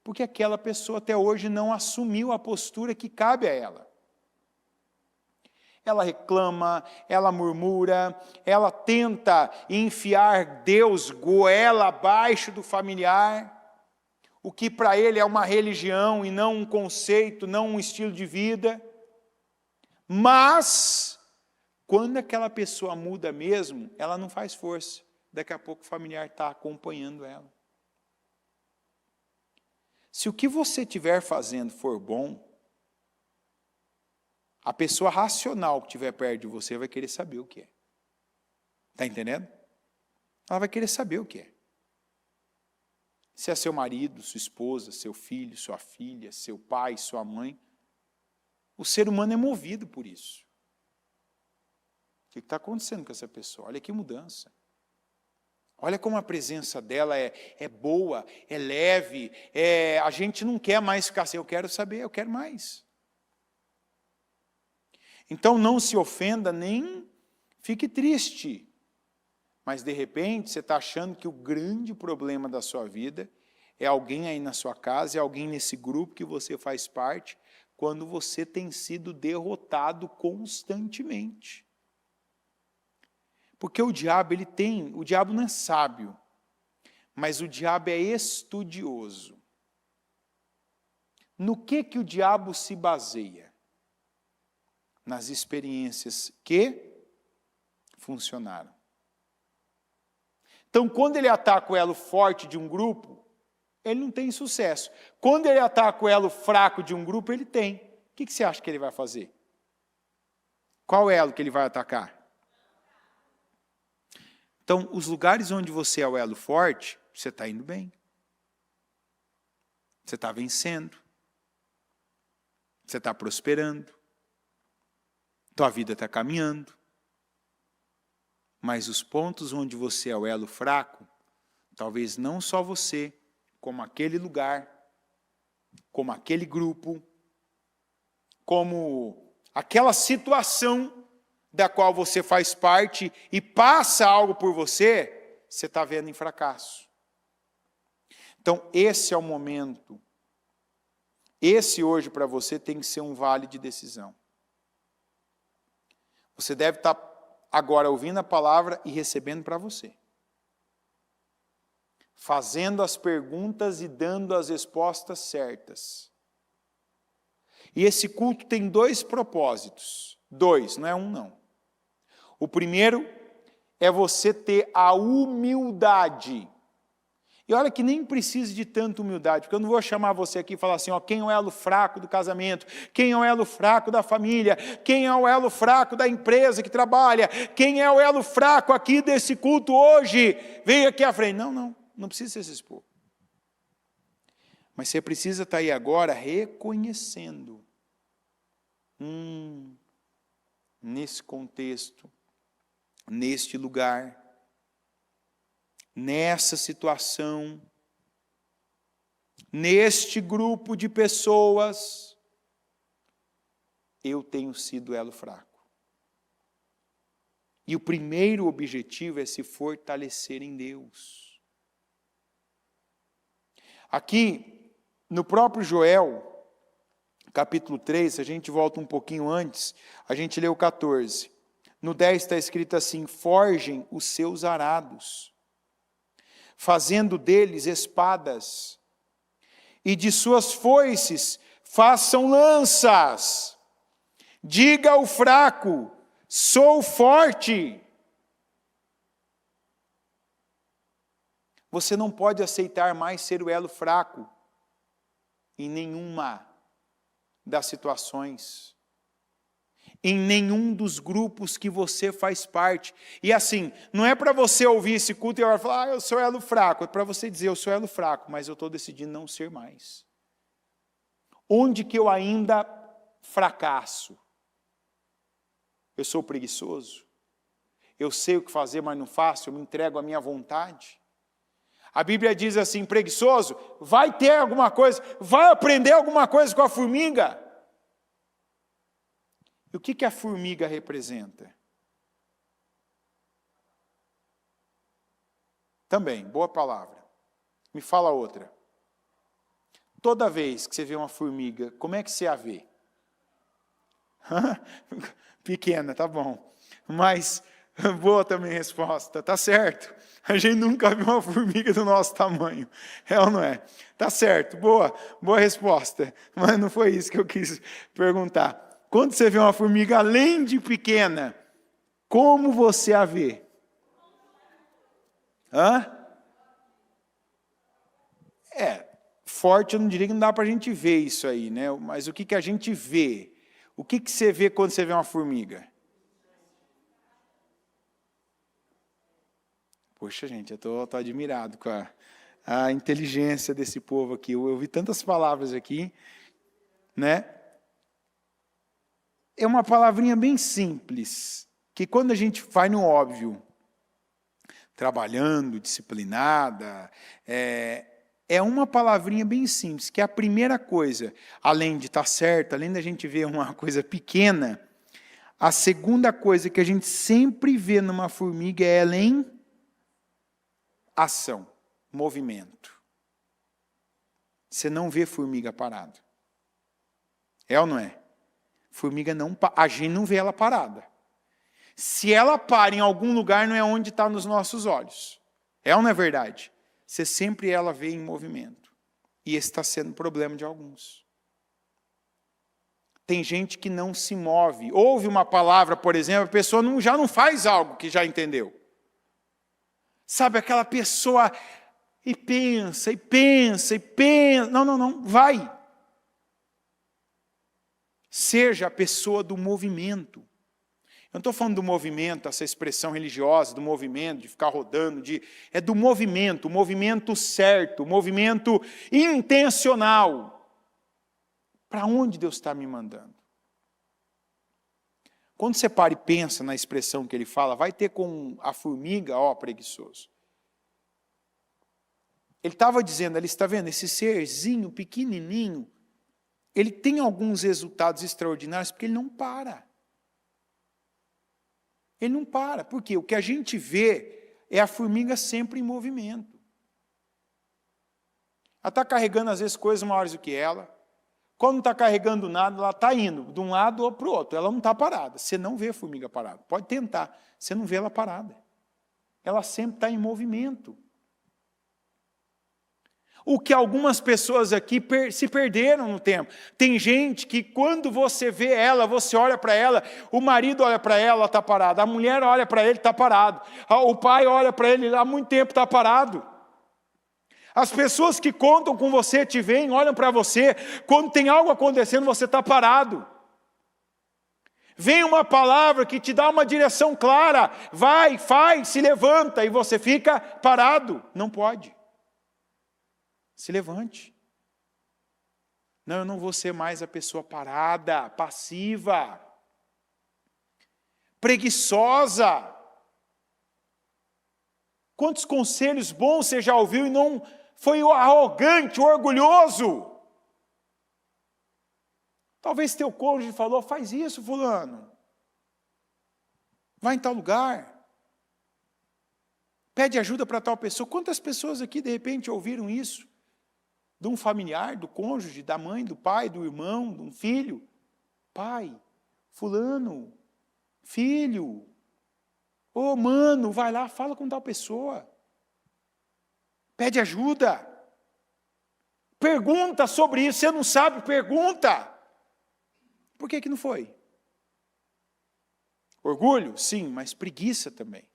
A: Porque aquela pessoa até hoje não assumiu a postura que cabe a ela. Ela reclama, ela murmura, ela tenta enfiar Deus goela abaixo do familiar, o que para ele é uma religião e não um conceito, não um estilo de vida. Mas, quando aquela pessoa muda mesmo, ela não faz força. Daqui a pouco o familiar está acompanhando ela. Se o que você estiver fazendo for bom, a pessoa racional que estiver perto de você vai querer saber o que é. Está entendendo? Ela vai querer saber o que é. Se é seu marido, sua esposa, seu filho, sua filha, seu pai, sua mãe. O ser humano é movido por isso. O que está acontecendo com essa pessoa? Olha que mudança. Olha como a presença dela é boa, é leve, a gente não quer mais ficar assim, eu quero saber, eu quero mais. Então não se ofenda, nem fique triste. Mas de repente você está achando que o grande problema da sua vida é alguém aí na sua casa, é alguém nesse grupo que você faz parte, quando você tem sido derrotado constantemente. Porque o diabo não é sábio, mas o diabo é estudioso. No que o diabo se baseia? Nas experiências que funcionaram. Então, quando ele ataca o elo forte de um grupo, ele não tem sucesso. Quando ele ataca o elo fraco de um grupo, ele tem. O que você acha que ele vai fazer? Qual elo que ele vai atacar? Então, os lugares onde você é o elo forte, você está indo bem. Você está vencendo. Você está prosperando. Tua vida está caminhando. Mas os pontos onde você é o elo fraco, talvez não só você, como aquele lugar, como aquele grupo, como aquela situação da qual você faz parte e passa algo por você, você está vendo em fracasso. Então, esse é o momento. Esse hoje para você tem que ser um vale de decisão. Você deve estar agora ouvindo a palavra e recebendo para você. Fazendo as perguntas e dando as respostas certas. E esse culto tem 2 propósitos. 2, não é um não. O primeiro é você ter a humildade. E olha que nem precisa de tanta humildade, porque eu não vou chamar você aqui e falar assim, ó, quem é o elo fraco do casamento, quem é o elo fraco da família, quem é o elo fraco da empresa que trabalha, quem é o elo fraco aqui desse culto hoje, vem aqui à frente. Não precisa se expor. Mas você precisa estar aí agora reconhecendo, nesse contexto, neste lugar, nessa situação, neste grupo de pessoas, eu tenho sido elo fraco. E o primeiro objetivo é se fortalecer em Deus. Aqui, no próprio Joel, capítulo 3, se a gente volta um pouquinho antes, a gente lê o 14. No 10 está escrito assim, forjem os seus arados, fazendo deles espadas, e de suas foices façam lanças. Diga ao fraco, sou forte. Você não pode aceitar mais ser o elo fraco em nenhuma das situações, em nenhum dos grupos que você faz parte. E assim, não é para você ouvir esse culto e falar, eu sou elo fraco. É para você dizer, eu sou elo fraco, mas eu estou decidindo não ser mais. Onde que eu ainda fracasso. Eu sou preguiçoso. Eu sei o que fazer, mas não faço. Eu me entrego à minha vontade. A Bíblia diz assim, preguiçoso, vai ter alguma coisa, vai aprender alguma coisa com a formiga. E o que a formiga representa? Também, boa palavra. Me fala outra. Toda vez que você vê uma formiga, como é que você a vê? Pequena, tá bom. Mas, boa também a resposta, tá certo. A gente nunca viu uma formiga do nosso tamanho. É ou não é? Tá certo, boa resposta. Mas não foi isso que eu quis perguntar. Quando você vê uma formiga, além de pequena, como você a vê? Forte eu não diria que não dá para a gente ver isso aí, né? Mas o que a gente vê? O que você vê quando você vê uma formiga? Poxa, gente, eu tô admirado com a inteligência desse povo aqui. Eu ouvi tantas palavras aqui, né? É uma palavrinha bem simples, que quando a gente vai no óbvio, trabalhando, disciplinada, é uma palavrinha bem simples, que é a primeira coisa, além de estar certo, além da gente ver uma coisa pequena, a segunda coisa que a gente sempre vê numa formiga é ela em ação, movimento. Você não vê formiga parada. É ou não é? Formiga não, a gente não vê ela parada. Se ela para em algum lugar, não é onde está nos nossos olhos. É ou não é verdade? Você sempre ela vê em movimento. E esse está sendo o problema de alguns. Tem gente que não se move. Ouve uma palavra, por exemplo, a pessoa já não faz algo que já entendeu. Sabe, aquela pessoa e pensa, e pensa, e pensa. Não, vai. Seja a pessoa do movimento. Eu não estou falando do movimento, essa expressão religiosa, do movimento, de ficar rodando, é do movimento, o movimento certo, o movimento intencional. Para onde Deus está me mandando? Quando você para e pensa na expressão que ele fala, vai ter com a formiga, ó, preguiçoso. Ele estava dizendo, ele está vendo, esse serzinho pequenininho, ele tem alguns resultados extraordinários porque ele não para. Ele não para, porque o que a gente vê é a formiga sempre em movimento. Ela está carregando, às vezes, coisas maiores do que ela. Quando não está carregando nada, ela está indo de um lado ou para o outro. Ela não está parada. Você não vê a formiga parada. Pode tentar, você não vê ela parada. Ela sempre está em movimento. O que algumas pessoas aqui se perderam no tempo. Tem gente que quando você vê ela, você olha para ela, o marido olha para ela, está parado. A mulher olha para ele, está parado. O pai olha para ele, há muito tempo está parado. As pessoas que contam com você, te veem, olham para você, quando tem algo acontecendo, você está parado. Vem uma palavra que te dá uma direção clara, vai, faz, se levanta, e você fica parado. Não pode. Se levante. Não, eu não vou ser mais a pessoa parada, passiva, preguiçosa. Quantos conselhos bons você já ouviu e não foi arrogante, orgulhoso? Talvez teu cônjuge falou, faz isso, fulano. Vai em tal lugar. Pede ajuda para tal pessoa. Quantas pessoas aqui, de repente, ouviram isso? De um familiar, do cônjuge, da mãe, do pai, do irmão, de um filho. Pai, fulano, filho, ô mano, vai lá, fala com tal pessoa. Pede ajuda. Pergunta sobre isso, você não sabe, pergunta. Por que não foi? Orgulho? Sim, mas preguiça também.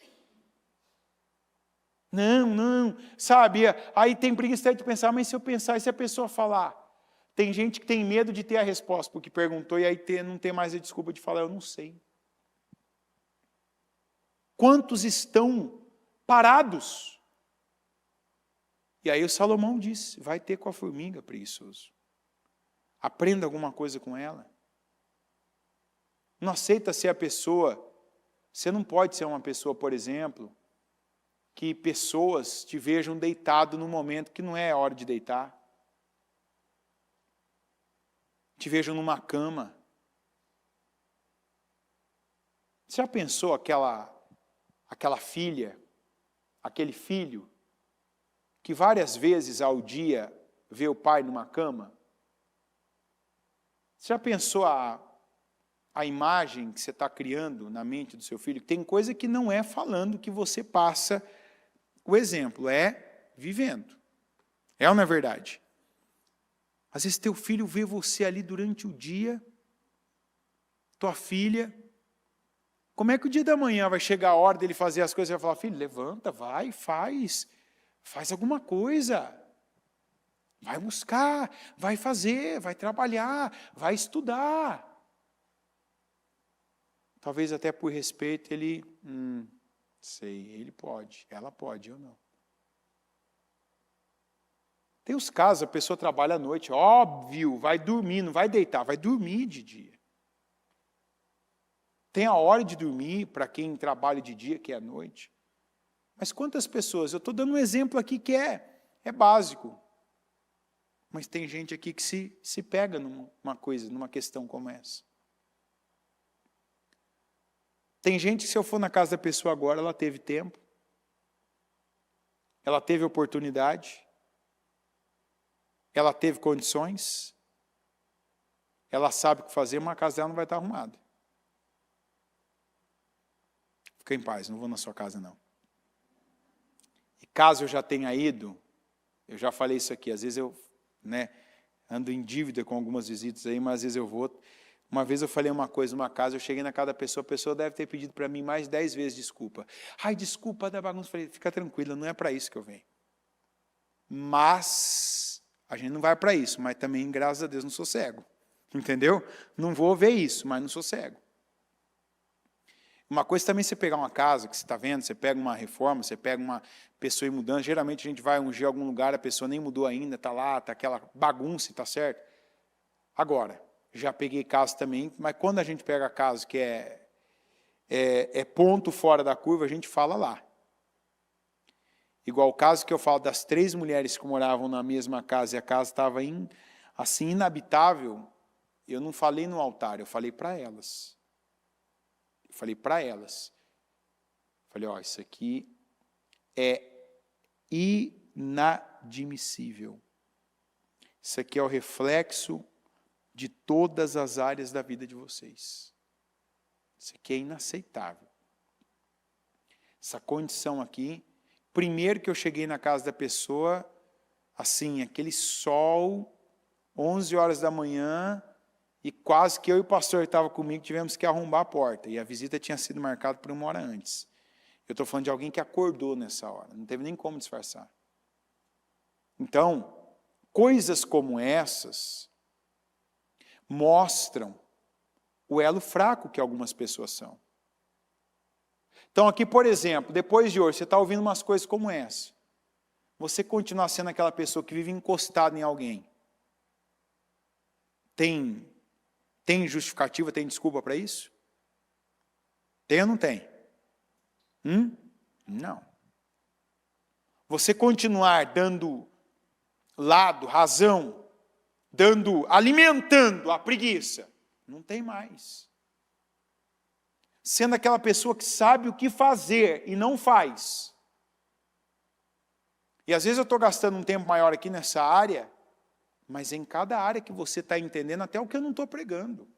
A: Não, sabe, aí tem preguiça de pensar, mas se eu pensar, e se a pessoa falar? Tem gente que tem medo de ter a resposta, porque perguntou, e aí não tem mais a desculpa de falar, eu não sei. Quantos estão parados? E aí o Salomão disse, vai ter com a formiga, preguiçoso. Aprenda alguma coisa com ela. não aceita ser a pessoa. Você não pode ser uma pessoa, por exemplo, que pessoas te vejam deitado no momento que não é hora de deitar. Te vejam numa cama. Você já pensou aquela filha, aquele filho, que várias vezes ao dia vê o pai numa cama? Você já pensou a imagem que você está criando na mente do seu filho? Tem coisa que não é falando que você passa o exemplo, é vivendo. É ou não é verdade? Às vezes teu filho vê você ali durante o dia, tua filha. Como é que o dia da manhã vai chegar a hora dele fazer as coisas? Você vai falar, filho, levanta, vai, faz alguma coisa. Vai buscar, vai fazer, vai trabalhar, vai estudar. Talvez até por respeito ele, ele pode, ela pode, eu não. Tem os casos, a pessoa trabalha à noite, óbvio, vai dormir, não vai deitar, vai dormir de dia. Tem a hora de dormir para quem trabalha de dia, que é à noite. Mas quantas pessoas, eu estou dando um exemplo aqui que é básico, mas tem gente aqui que se pega numa questão como essa. Tem gente que se eu for na casa da pessoa agora, ela teve tempo, ela teve oportunidade, ela teve condições, ela sabe o que fazer, mas a casa dela não vai estar arrumada. Fica em paz, não vou na sua casa não. E caso eu já tenha ido, eu já falei isso aqui, às vezes eu ando em dívida com algumas visitas aí, mas às vezes eu vou. Uma vez eu falei uma coisa numa casa, eu cheguei na casa da pessoa, a pessoa deve ter pedido para mim mais 10 vezes desculpa. Ai, desculpa da bagunça. Eu falei, fica tranquila, não é para isso que eu venho. Mas a gente não vai para isso, mas também, graças a Deus, não sou cego. Entendeu? Não vou ver isso, mas não sou cego. Uma coisa também é você pegar uma casa que você está vendo, você pega uma reforma, você pega uma pessoa em mudança, geralmente a gente vai ungir algum lugar, a pessoa nem mudou ainda, está lá, está aquela bagunça, está certo? Agora, já peguei casa também, mas quando a gente pega casa que é ponto fora da curva, a gente fala lá. Igual o caso que eu falo das 3 mulheres que moravam na mesma casa e a casa estava assim inabitável, eu não falei no altar, eu falei para elas. Falei, ó, isso aqui é inadmissível. Isso aqui é o reflexo de todas as áreas da vida de vocês. Isso aqui é inaceitável. Essa condição aqui, primeiro que eu cheguei na casa da pessoa, assim, aquele sol, 11 horas da manhã, e quase que eu e o pastor que estava comigo tivemos que arrombar a porta. E a visita tinha sido marcada por 1 hora antes. Eu estou falando de alguém que acordou nessa hora. Não teve nem como disfarçar. Então, coisas como essas mostram o elo fraco que algumas pessoas são. Então aqui, por exemplo, depois de hoje, você está ouvindo umas coisas como essa. Você continua sendo aquela pessoa que vive encostada em alguém. Tem justificativa, tem desculpa para isso? Tem ou não tem? Não. Você continuar dando lado, razão, alimentando a preguiça, não tem mais. Sendo aquela pessoa que sabe o que fazer e não faz. E às vezes eu estou gastando um tempo maior aqui nessa área, mas em cada área que você está entendendo, até o que eu não estou pregando.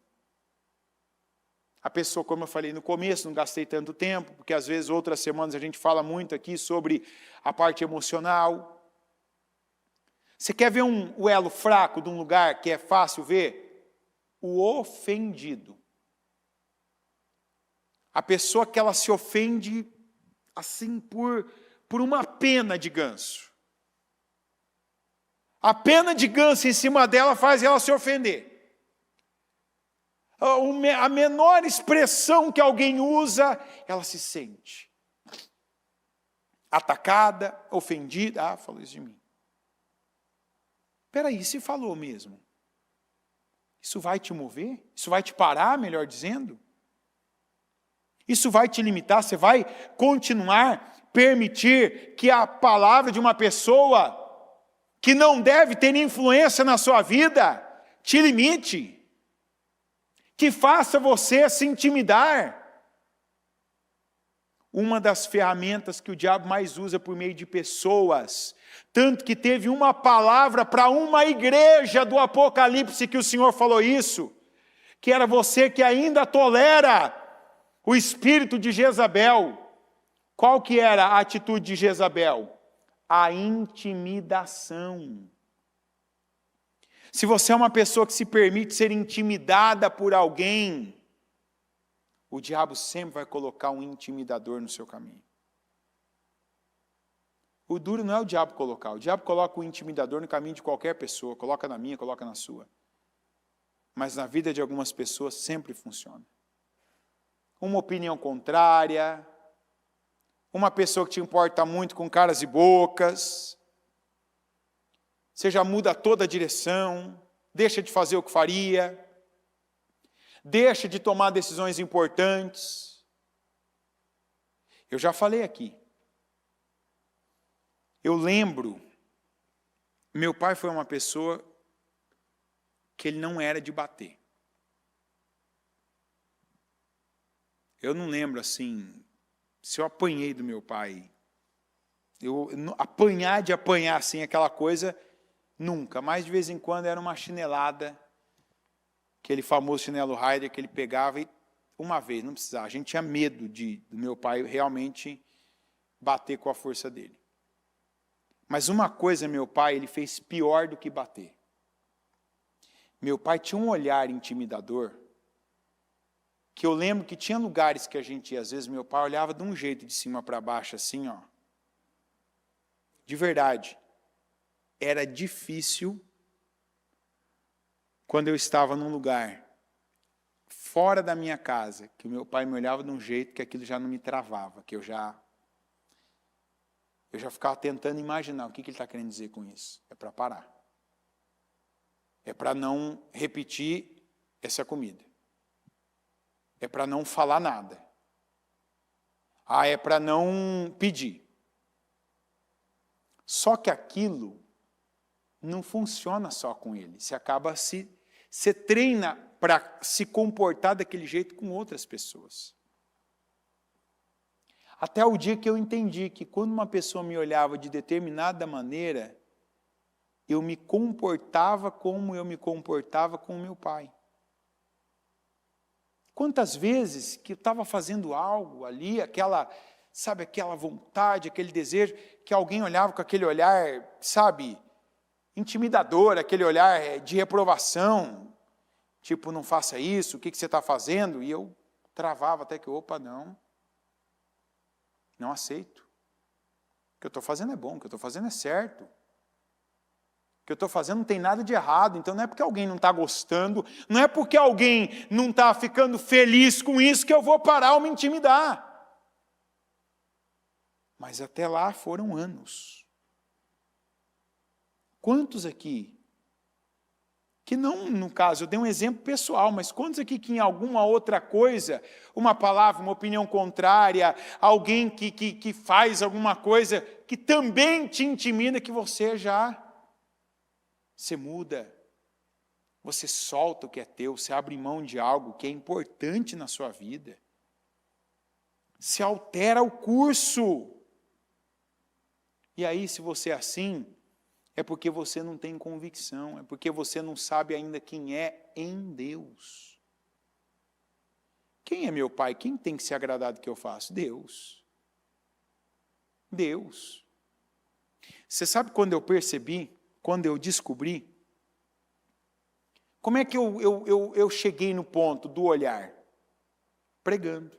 A: A pessoa, como eu falei no começo, não gastei tanto tempo, porque às vezes outras semanas a gente fala muito aqui sobre a parte emocional. Você quer ver o elo fraco de um lugar que é fácil ver? O ofendido. A pessoa que ela se ofende assim por uma pena de ganso. A pena de ganso em cima dela faz ela se ofender. A menor expressão que alguém usa, ela se sente atacada, ofendida. Ah, falou isso de mim. Espera aí, se falou mesmo? Isso vai te mover? Isso vai te parar, melhor dizendo? Isso vai te limitar, você vai continuar permitir que a palavra de uma pessoa que não deve ter influência na sua vida te limite, que faça você se intimidar. Uma das ferramentas que o diabo mais usa por meio de pessoas, tanto que teve uma palavra para uma igreja do Apocalipse que o Senhor falou isso, que era você que ainda tolera o espírito de Jezabel. Qual que era a atitude de Jezabel? A intimidação. Se você é uma pessoa que se permite ser intimidada por alguém, o diabo sempre vai colocar um intimidador no seu caminho. O duro não é o diabo colocar. O diabo coloca o intimidador no caminho de qualquer pessoa. Coloca na minha, coloca na sua. Mas na vida de algumas pessoas sempre funciona. Uma opinião contrária, uma pessoa que te importa muito com caras e bocas, você já muda toda a direção, deixa de fazer o que faria, deixa de tomar decisões importantes. Eu já falei aqui. Eu lembro, meu pai foi uma pessoa que ele não era de bater. Eu não lembro assim, se eu apanhei do meu pai. Apanhar assim, aquela coisa, nunca. Mas de vez em quando era uma chinelada, aquele famoso chinelo Raider que ele pegava e uma vez, não precisava. A gente tinha medo do meu pai realmente bater com a força dele. Mas uma coisa, meu pai, ele fez pior do que bater. Meu pai tinha um olhar intimidador, que eu lembro que tinha lugares que a gente ia, às vezes meu pai olhava de um jeito de cima para baixo, assim, ó. De verdade, era difícil quando eu estava num lugar fora da minha casa, que o meu pai me olhava de um jeito que aquilo já não me travava, que eu já ficava tentando imaginar o que ele está querendo dizer com isso. É para parar. É para não repetir essa comida. É para não falar nada. É para não pedir. Só que aquilo não funciona só com ele. Você treina para se comportar daquele jeito com outras pessoas. Até o dia que eu entendi que quando uma pessoa me olhava de determinada maneira, eu me comportava como eu me comportava com o meu pai. Quantas vezes que eu estava fazendo algo ali, aquela vontade, aquele desejo, que alguém olhava com aquele olhar, intimidador, aquele olhar de reprovação, tipo, não faça isso, o que você está fazendo? E eu travava até que, não aceito. O que eu estou fazendo é bom, o que eu estou fazendo é certo. O que eu estou fazendo não tem nada de errado, então não é porque alguém não está gostando, não é porque alguém não está ficando feliz com isso que eu vou parar ou me intimidar. Mas até lá foram anos. Quantos aqui, que não, no caso, eu dei um exemplo pessoal, mas quantos aqui que em alguma outra coisa, uma palavra, uma opinião contrária, alguém que faz alguma coisa que também te intimida, que você muda, você solta o que é teu, você abre mão de algo que é importante na sua vida. Se altera o curso. E aí, se você é assim, é porque você não tem convicção, é porque você não sabe ainda quem é em Deus. Quem é meu pai? Quem tem que se agradar do que eu faço? Deus. Deus. Você sabe quando eu percebi, quando eu descobri, como é que eu cheguei no ponto do olhar? Pregando.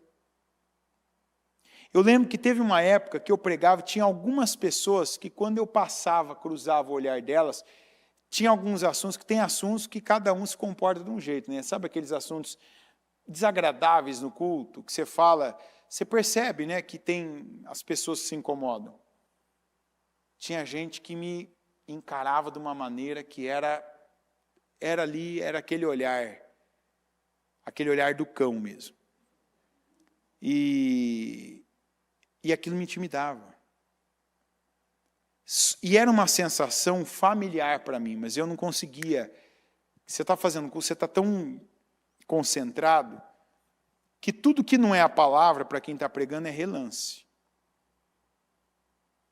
A: Eu lembro que teve uma época que eu pregava, tinha algumas pessoas que quando eu passava, cruzava o olhar delas, tinha alguns assuntos, que tem assuntos que cada um se comporta de um jeito, né? Sabe aqueles assuntos desagradáveis no culto, que você fala, você percebe, né, que as pessoas se incomodam. Tinha gente que me encarava de uma maneira que era aquele olhar do cão mesmo. E aquilo me intimidava. E era uma sensação familiar para mim, mas eu não conseguia. Você está fazendo curso, você está tão concentrado, que tudo que não é a palavra, para quem está pregando, é relance.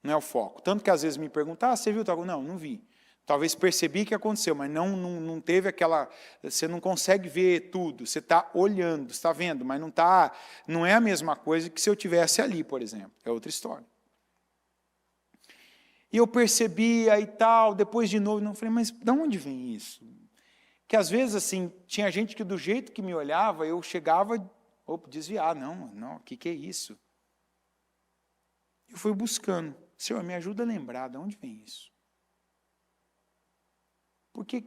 A: Não é o foco. Tanto que às vezes me perguntam, você viu? Não, não vi. Talvez percebi que aconteceu, mas não teve aquela... Você não consegue ver tudo, você está olhando, você está vendo, mas não é a mesma coisa que se eu estivesse ali, por exemplo. É outra história. E eu percebia e tal, depois de novo, não falei, mas de onde vem isso? Que às vezes, assim, tinha gente que do jeito que me olhava, eu chegava, desviar, não, o que é isso? Eu fui buscando, Senhor, me ajuda a lembrar, de onde vem isso? Porque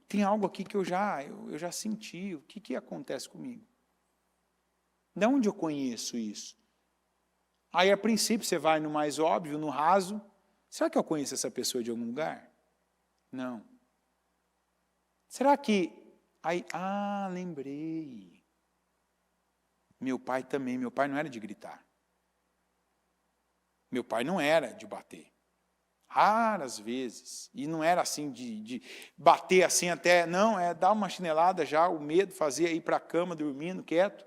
A: tem algo aqui que eu já senti, o que acontece comigo? De onde eu conheço isso? Aí, a princípio, você vai no mais óbvio, no raso, será que eu conheço essa pessoa de algum lugar? Não. Será que... Aí, lembrei. Meu pai também, meu pai não era de gritar. Meu pai não era de bater. Raras vezes. E não era assim de bater assim até... Não, dar uma chinelada já, o medo fazia ir para a cama dormindo, quieto.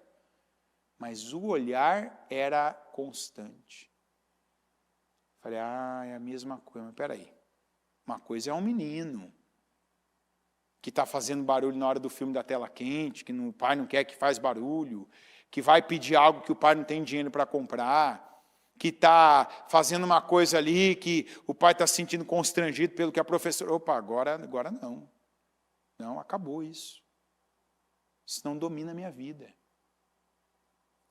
A: Mas o olhar era constante. Falei, é a mesma coisa. Mas peraí. Uma coisa é um menino que está fazendo barulho na hora do filme da tela quente, que o pai não quer que faz barulho, que vai pedir algo que o pai não tem dinheiro para comprar, que está fazendo uma coisa ali que o pai está se sentindo constrangido pelo que a professora... agora não. Não, acabou isso. Isso não domina a minha vida.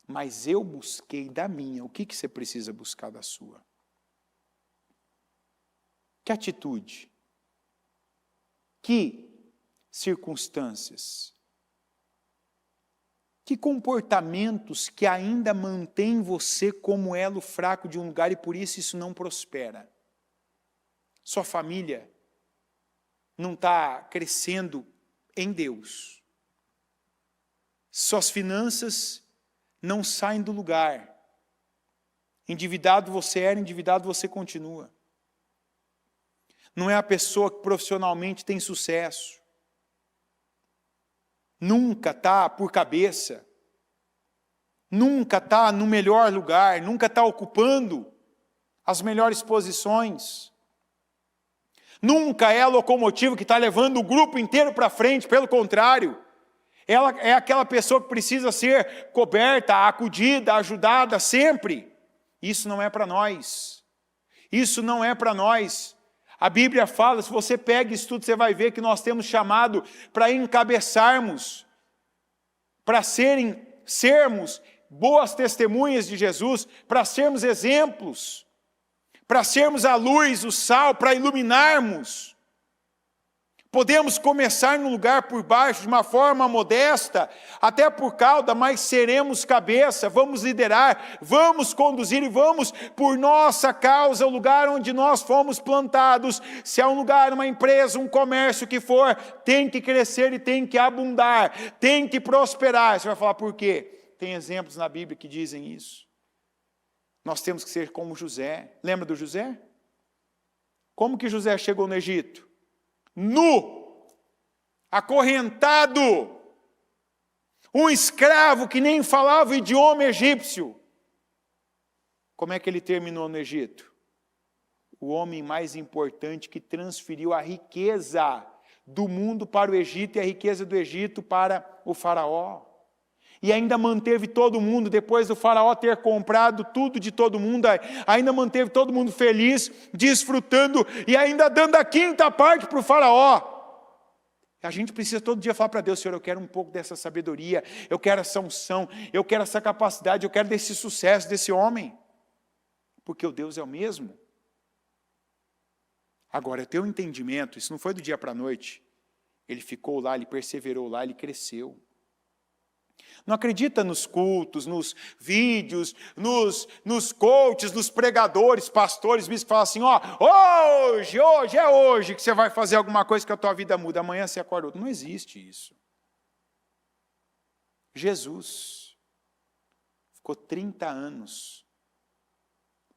A: Mas eu busquei da minha. O que você precisa buscar da sua? Que atitude? Que circunstâncias? Que comportamentos que ainda mantêm você como elo fraco de um lugar e por isso não prospera? Sua família não está crescendo em Deus. Suas finanças não saem do lugar. Endividado você era, endividado você continua. Não é a pessoa que profissionalmente tem sucesso. Nunca está por cabeça. Nunca está no melhor lugar. Nunca está ocupando as melhores posições. Nunca é a locomotiva que está levando o grupo inteiro para frente. Pelo contrário, ela é aquela pessoa que precisa ser coberta, acudida, ajudada sempre. Isso não é para nós. Isso não é para nós. A Bíblia fala, se você pega isso tudo, você vai ver que nós temos chamado para encabeçarmos, para sermos boas testemunhas de Jesus, para sermos exemplos, para sermos a luz, o sal, para iluminarmos. Podemos começar no lugar por baixo, de uma forma modesta, até por cauda, mas seremos cabeça, vamos liderar, vamos conduzir e vamos, por nossa causa, o lugar onde nós fomos plantados. Se é um lugar, uma empresa, um comércio que for, tem que crescer e tem que abundar, tem que prosperar. Você vai falar por quê? Tem exemplos na Bíblia que dizem isso. Nós temos que ser como José. Lembra do José? Como que José chegou no Egito? Nu, acorrentado, um escravo que nem falava o idioma egípcio. Como é que ele terminou no Egito? O homem mais importante que transferiu a riqueza do mundo para o Egito e a riqueza do Egito para o faraó. E ainda manteve todo mundo, depois do faraó ter comprado tudo de todo mundo, ainda manteve todo mundo feliz, desfrutando e ainda dando a quinta parte para o faraó. A gente precisa todo dia falar para Deus, Senhor, eu quero um pouco dessa sabedoria, eu quero essa unção, eu quero essa capacidade, eu quero desse sucesso desse homem. Porque o Deus é o mesmo. Agora, ter um entendimento, isso não foi do dia para a noite. Ele ficou lá, ele perseverou lá, ele cresceu. Não acredita nos cultos, nos vídeos, nos coaches, nos pregadores, pastores, bispos que falam assim, hoje é hoje que você vai fazer alguma coisa que a tua vida muda, amanhã você acorda outro. Não existe isso. Jesus ficou 30 anos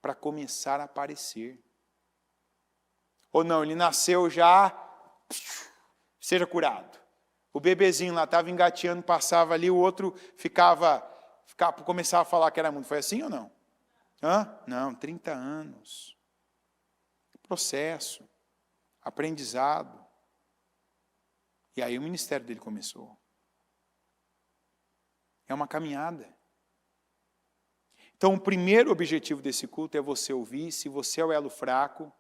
A: para começar a aparecer. Ou não, ele nasceu já, seja curado. O bebezinho lá estava engateando, passava ali, o outro começava a falar que era muito. Foi assim ou não? Não, 30 anos. Processo, aprendizado. E aí o ministério dele começou. É uma caminhada. Então, o primeiro objetivo desse culto é você ouvir. Se você é o elo fraco,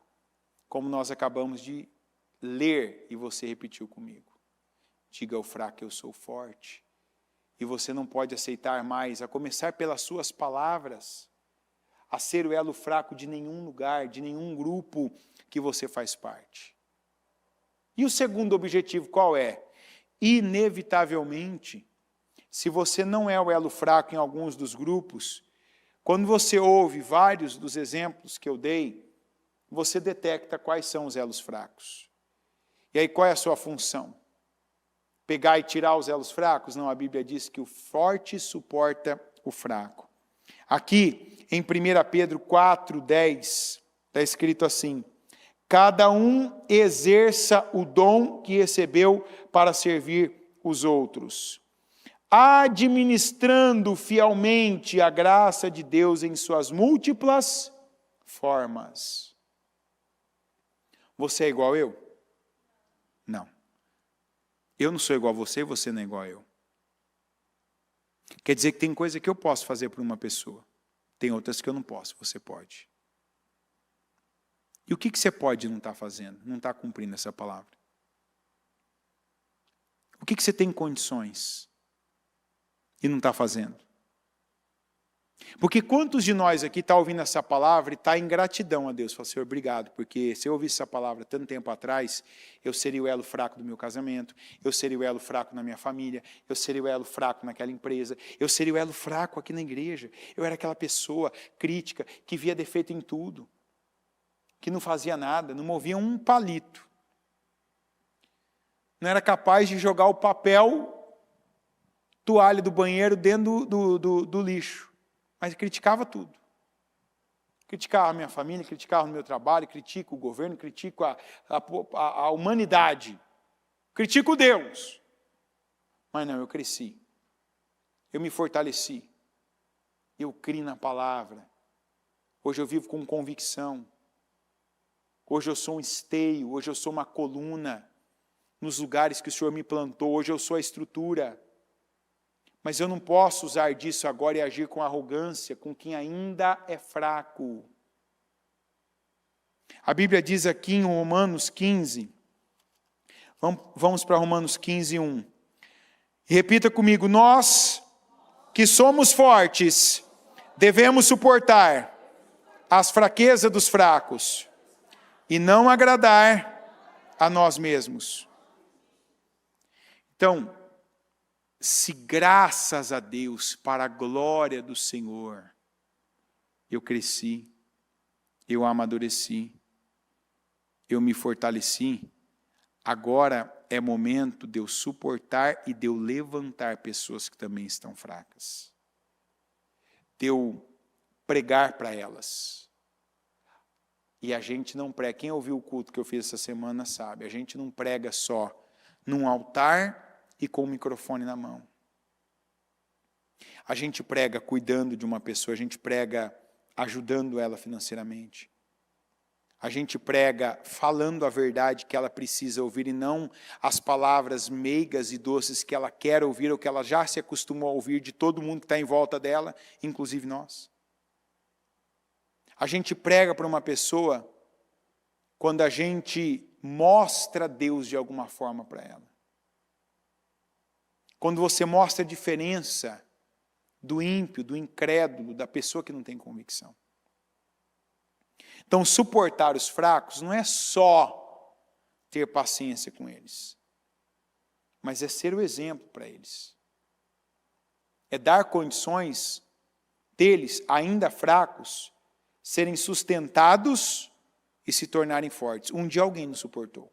A: como nós acabamos de ler e você repetiu comigo. Diga ao fraco, eu sou forte. E você não pode aceitar mais, a começar pelas suas palavras, a ser o elo fraco de nenhum lugar, de nenhum grupo que você faz parte. E o segundo objetivo qual é? Inevitavelmente, se você não é o elo fraco em alguns dos grupos, quando você ouve vários dos exemplos que eu dei, você detecta quais são os elos fracos. E aí qual é a sua função? Pegar e tirar os elos fracos? Não, a Bíblia diz que o forte suporta o fraco. Aqui, em 1 Pedro 4:10, está escrito assim: cada um exerça o dom que recebeu para servir os outros, administrando fielmente a graça de Deus em suas múltiplas formas. Você é igual eu? Não. Eu não sou igual a você e você não é igual a eu. Quer dizer que tem coisa que eu posso fazer por uma pessoa. Tem outras que eu não posso, você pode. E o que você pode não estar fazendo? Não está cumprindo essa palavra? O que você tem condições e não está fazendo? Porque quantos de nós aqui está ouvindo essa palavra e está em gratidão a Deus? Fala, Senhor, obrigado, porque se eu ouvisse essa palavra tanto tempo atrás, eu seria o elo fraco do meu casamento, eu seria o elo fraco na minha família, eu seria o elo fraco naquela empresa, eu seria o elo fraco aqui na igreja. Eu era aquela pessoa crítica que via defeito em tudo, que não fazia nada, não movia um palito. Não era capaz de jogar o papel, toalha do banheiro dentro do lixo. Mas criticava tudo. Criticava a minha família, criticava o meu trabalho, critico o governo, critico a humanidade. Critico Deus. Mas não, eu cresci. Eu me fortaleci. Eu criei na palavra. Hoje eu vivo com convicção. Hoje eu sou um esteio, hoje eu sou uma coluna nos lugares que o Senhor me plantou. Hoje eu sou a estrutura. Mas eu não posso usar disso agora e agir com arrogância com quem ainda é fraco. A Bíblia diz aqui em Romanos 15, vamos para Romanos 15, 1. E repita comigo, nós que somos fortes, devemos suportar as fraquezas dos fracos e não agradar a nós mesmos. Então, se graças a Deus, para a glória do Senhor, eu cresci, eu amadureci, eu me fortaleci, agora é momento de eu suportar e de eu levantar pessoas que também estão fracas. De eu pregar para elas. E a gente não prega, quem ouviu o culto que eu fiz essa semana sabe, a gente não prega só num altar e com o microfone na mão. A gente prega cuidando de uma pessoa, a gente prega ajudando ela financeiramente. A gente prega falando a verdade que ela precisa ouvir e não as palavras meigas e doces que ela quer ouvir ou que ela já se acostumou a ouvir de todo mundo que está em volta dela, inclusive nós. A gente prega para uma pessoa quando a gente mostra Deus de alguma forma para ela. Quando você mostra a diferença do ímpio, do incrédulo, da pessoa que não tem convicção. Então, suportar os fracos não é só ter paciência com eles, mas é ser o exemplo para eles. É dar condições deles, ainda fracos, serem sustentados e se tornarem fortes. Um dia alguém nos suportou.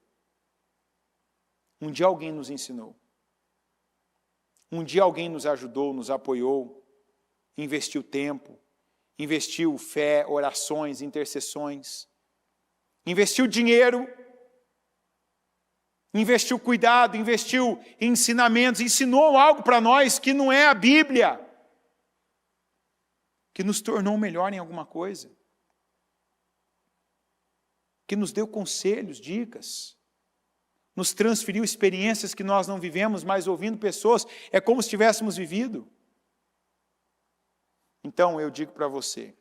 A: Um dia alguém nos ensinou. Um dia alguém nos ajudou, nos apoiou, investiu tempo, investiu fé, orações, intercessões, investiu dinheiro, investiu cuidado, investiu ensinamentos, ensinou algo para nós que não é a Bíblia, que nos tornou melhor em alguma coisa, que nos deu conselhos, dicas, nos transferiu experiências que nós não vivemos, mas ouvindo pessoas, é como se tivéssemos vivido. Então eu digo para você,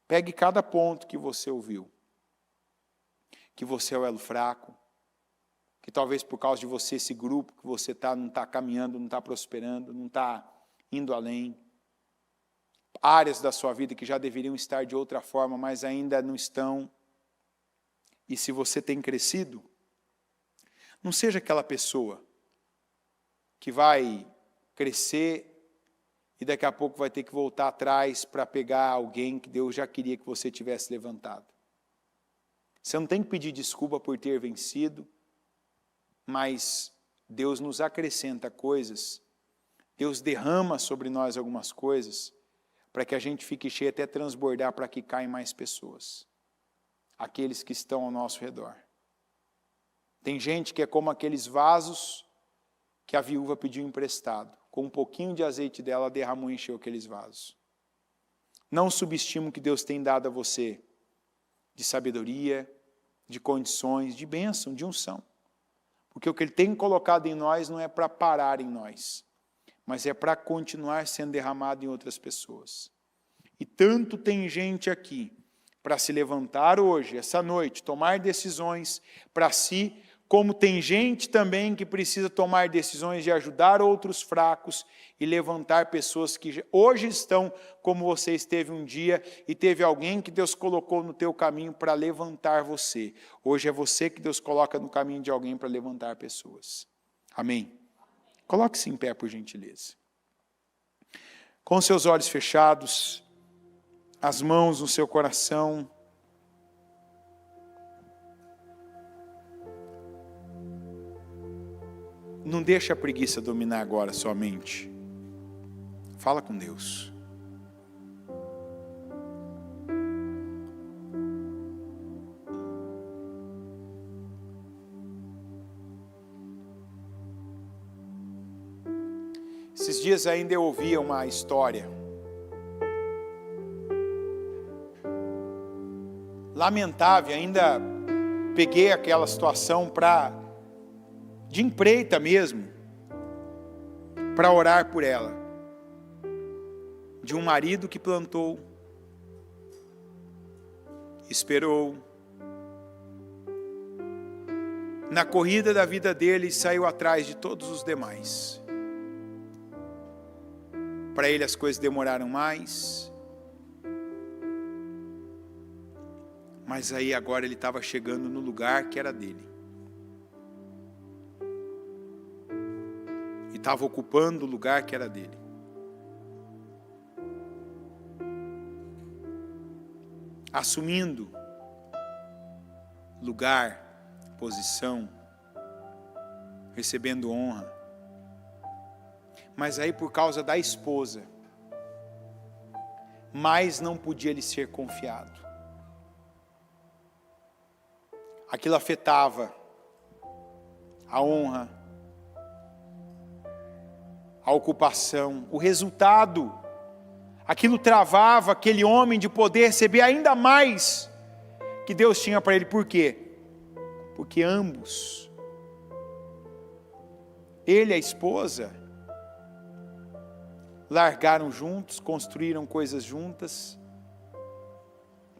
A: pegue cada ponto que você ouviu, que você é o elo fraco, que talvez por causa de você, esse grupo que você não está caminhando, não está prosperando, não está indo além, áreas da sua vida que já deveriam estar de outra forma, mas ainda não estão. E se você tem crescido, não seja aquela pessoa que vai crescer e daqui a pouco vai ter que voltar atrás para pegar alguém que Deus já queria que você tivesse levantado. Você não tem que pedir desculpa por ter vencido, mas Deus nos acrescenta coisas, Deus derrama sobre nós algumas coisas, para que a gente fique cheio até transbordar, para que caem mais pessoas, aqueles que estão ao nosso redor. Tem gente que é como aqueles vasos que a viúva pediu emprestado, com um pouquinho de azeite dela, derramou e encheu aqueles vasos. Não subestime o que Deus tem dado a você, de sabedoria, de condições, de bênção, de unção. Porque o que Ele tem colocado em nós não é para parar em nós, mas é para continuar sendo derramado em outras pessoas. E tanto tem gente aqui para se levantar hoje, essa noite, tomar decisões para si, como tem gente também que precisa tomar decisões de ajudar outros fracos e levantar pessoas que hoje estão como você esteve um dia e teve alguém que Deus colocou no teu caminho para levantar você. Hoje é você que Deus coloca no caminho de alguém para levantar pessoas. Amém? Coloque-se em pé, por gentileza. Com seus olhos fechados, as mãos no seu coração. Não deixa a preguiça dominar agora a sua mente. Fala com Deus. Esses dias ainda eu ouvia uma história lamentável, ainda peguei aquela situação de empreita mesmo, para orar por ela, de um marido que plantou, esperou, na corrida da vida dele saiu atrás de todos os demais. Para ele as coisas demoraram mais, mas aí agora ele estava chegando no lugar que era dele. E estava ocupando o lugar que era dele. Assumindo lugar, posição, recebendo honra. Mas aí por causa da esposa, mais não podia lhe ser confiado. Aquilo afetava a honra, a ocupação, o resultado. Aquilo travava aquele homem de poder receber ainda mais que Deus tinha para ele. Por quê? Porque ambos, ele e a esposa, largaram juntos, construíram coisas juntas,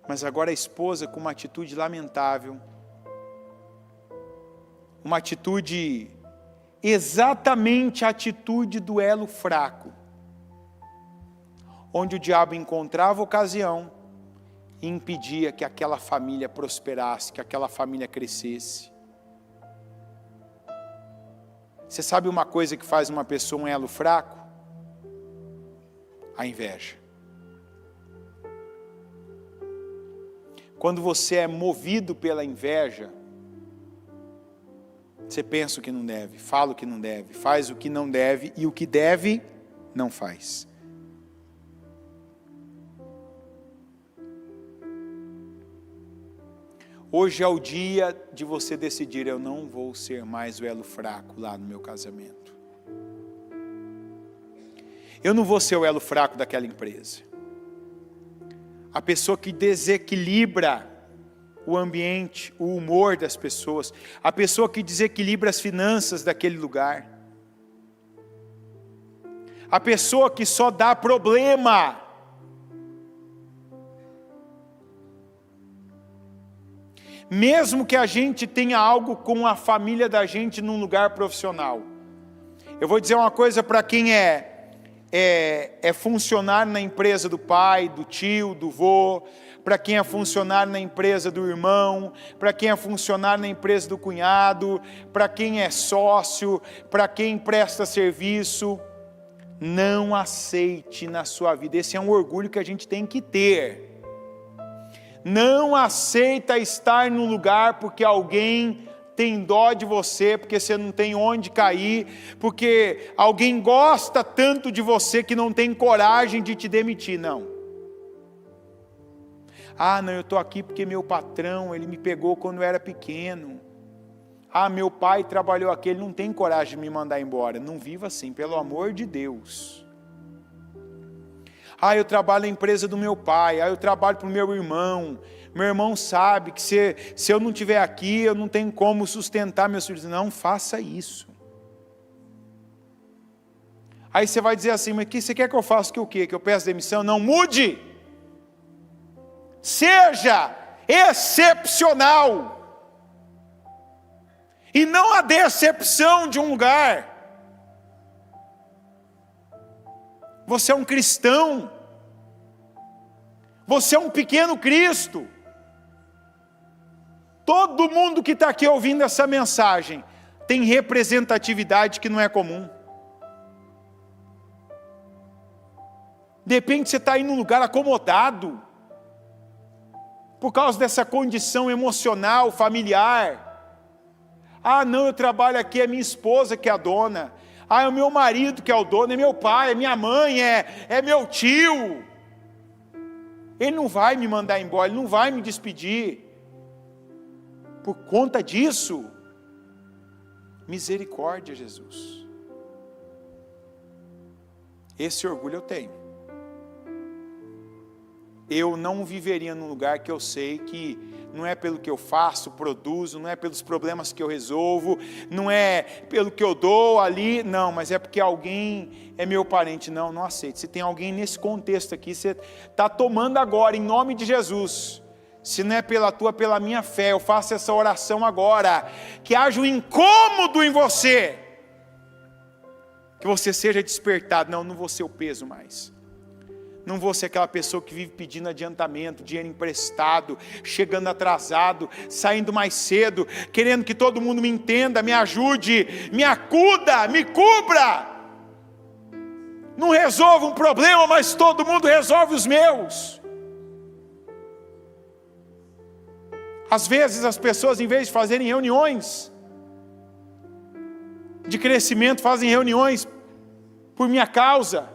A: mas agora a esposa com uma atitude lamentável, uma atitude, exatamente a atitude do elo fraco, onde o diabo encontrava ocasião e impedia que aquela família prosperasse, que aquela família crescesse. Você sabe uma coisa que faz uma pessoa um elo fraco? A inveja. Quando você é movido pela inveja, você pensa o que não deve, fala o que não deve, faz o que não deve e o que deve, não faz. Hoje é o dia de você decidir: eu não vou ser mais o elo fraco lá no meu casamento. Eu não vou ser o elo fraco daquela empresa. A pessoa que desequilibra o ambiente, o humor das pessoas. A pessoa que desequilibra as finanças daquele lugar. A pessoa que só dá problema. Mesmo que a gente tenha algo com a família da gente num lugar profissional. Eu vou dizer uma coisa para quem é funcionário na empresa do pai, do tio, do vô, para quem é funcionário na empresa do irmão, para quem é funcionário na empresa do cunhado, para quem é sócio, para quem presta serviço. Não aceite na sua vida, esse é um orgulho que a gente tem que ter. Não aceita estar num lugar porque alguém tem dó de você, porque você não tem onde cair, porque alguém gosta tanto de você que não tem coragem de te demitir, não. Ah, não, eu estou aqui porque meu patrão, ele me pegou quando eu era pequeno. Ah, meu pai trabalhou aqui, ele não tem coragem de me mandar embora. Não viva assim, pelo amor de Deus. Ah, eu trabalho na empresa do meu pai. Ah, eu trabalho para o meu irmão. Meu irmão sabe que se eu não estiver aqui, eu não tenho como sustentar meus filhos. Não faça isso. Aí você vai dizer assim, mas você quer que eu faça o quê? Que eu peço demissão? Não, mude! Seja excepcional! E não a decepção de um lugar. Você é um cristão. Você é um pequeno Cristo. Todo mundo que está aqui ouvindo essa mensagem tem representatividade que não é comum. De repente você está aí num lugar acomodado, por causa dessa condição emocional, familiar. Ah, não, eu trabalho aqui, é minha esposa que é a dona. Ah, é o meu marido que é o dono, é meu pai, é minha mãe, é meu tio. Ele não vai me mandar embora, ele não vai me despedir. Por conta disso, misericórdia, Jesus. Esse orgulho eu tenho. Eu não viveria num lugar que eu sei que não é pelo que eu faço, produzo, não é pelos problemas que eu resolvo, não é pelo que eu dou ali, não, mas é porque alguém é meu parente. Não, não aceito. Se tem alguém nesse contexto aqui, você está tomando agora, em nome de Jesus. Se não é pela tua, pela minha fé, eu faço essa oração agora, que haja um incômodo em você, que você seja despertado. Não vou ser o peso mais. Não vou ser aquela pessoa que vive pedindo adiantamento, dinheiro emprestado, chegando atrasado, saindo mais cedo, querendo que todo mundo me entenda, me ajude, me acuda, me cubra. Não resolvo um problema, mas todo mundo resolve os meus. Às vezes as pessoas, em vez de fazerem reuniões de crescimento, fazem reuniões por minha causa.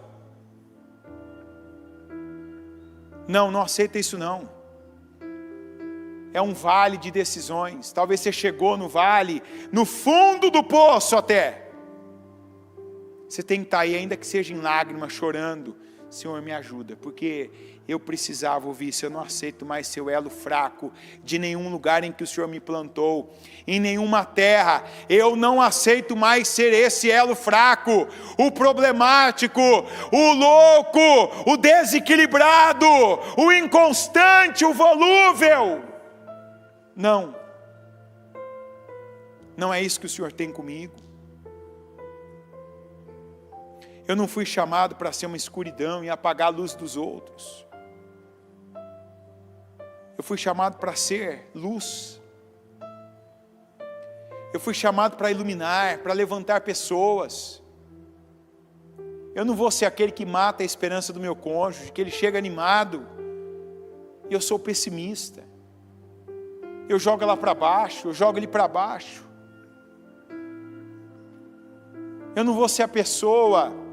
A: Não aceita isso não. É um vale de decisões. Talvez você chegou no vale, no fundo do poço até. Você tem que estar aí, ainda que seja em lágrimas, chorando. Senhor, me ajuda, porque eu precisava ouvir isso. Eu não aceito mais ser o elo fraco de nenhum lugar em que o Senhor me plantou, em nenhuma terra. Eu não aceito mais ser esse elo fraco, o problemático, o louco, o desequilibrado, o inconstante, o volúvel. Não é isso que o Senhor tem comigo. Eu não fui chamado para ser uma escuridão e apagar a luz dos outros. Eu fui chamado para ser luz. Eu fui chamado para iluminar, para levantar pessoas. Eu não vou ser aquele que mata a esperança do meu cônjuge, que ele chega animado e eu sou pessimista. Eu jogo ela para baixo, eu jogo ele para baixo. Eu não vou ser a pessoa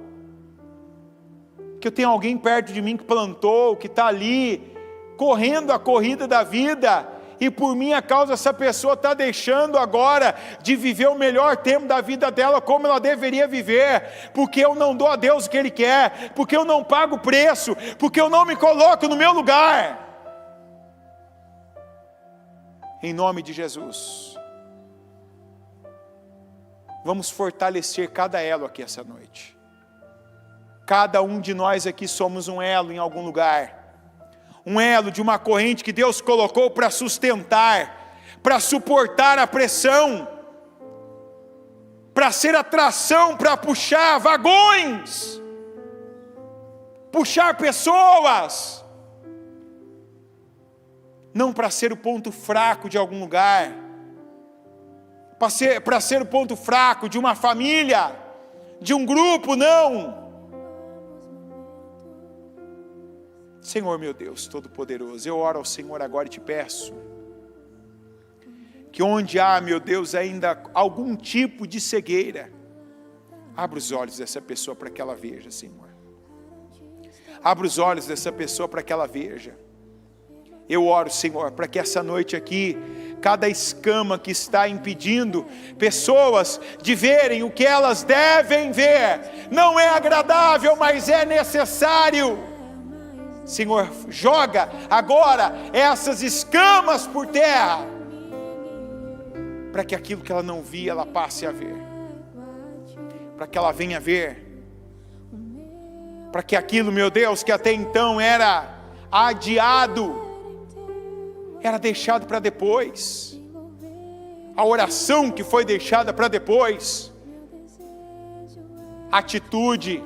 A: que eu tenho alguém perto de mim que plantou, que está ali, correndo a corrida da vida, e por minha causa essa pessoa está deixando agora de viver o melhor tempo da vida dela como ela deveria viver, porque eu não dou a Deus o que Ele quer, porque eu não pago o preço, porque eu não me coloco no meu lugar. Em nome de Jesus, vamos fortalecer cada elo aqui essa noite. Cada um de nós aqui somos um elo em algum lugar. Um elo de uma corrente que Deus colocou para sustentar, para suportar a pressão, para ser atração, para puxar vagões, puxar pessoas, não para ser o ponto fraco de algum lugar, para ser o ponto fraco de uma família, de um grupo, não. Senhor meu Deus Todo-Poderoso, eu oro ao Senhor agora e te peço, que onde há, meu Deus, ainda algum tipo de cegueira, abra os olhos dessa pessoa para que ela veja, Senhor. Abra os olhos dessa pessoa para que ela veja. Eu oro, Senhor, para que essa noite aqui, cada escama que está impedindo pessoas de verem o que elas devem ver, não é agradável, mas é necessário. Senhor, joga agora essas escamas por terra, para que aquilo que ela não via, ela passe a ver, para que ela venha ver, para que aquilo, meu Deus, que até então era adiado, era deixado para depois, a oração que foi deixada para depois, a atitude,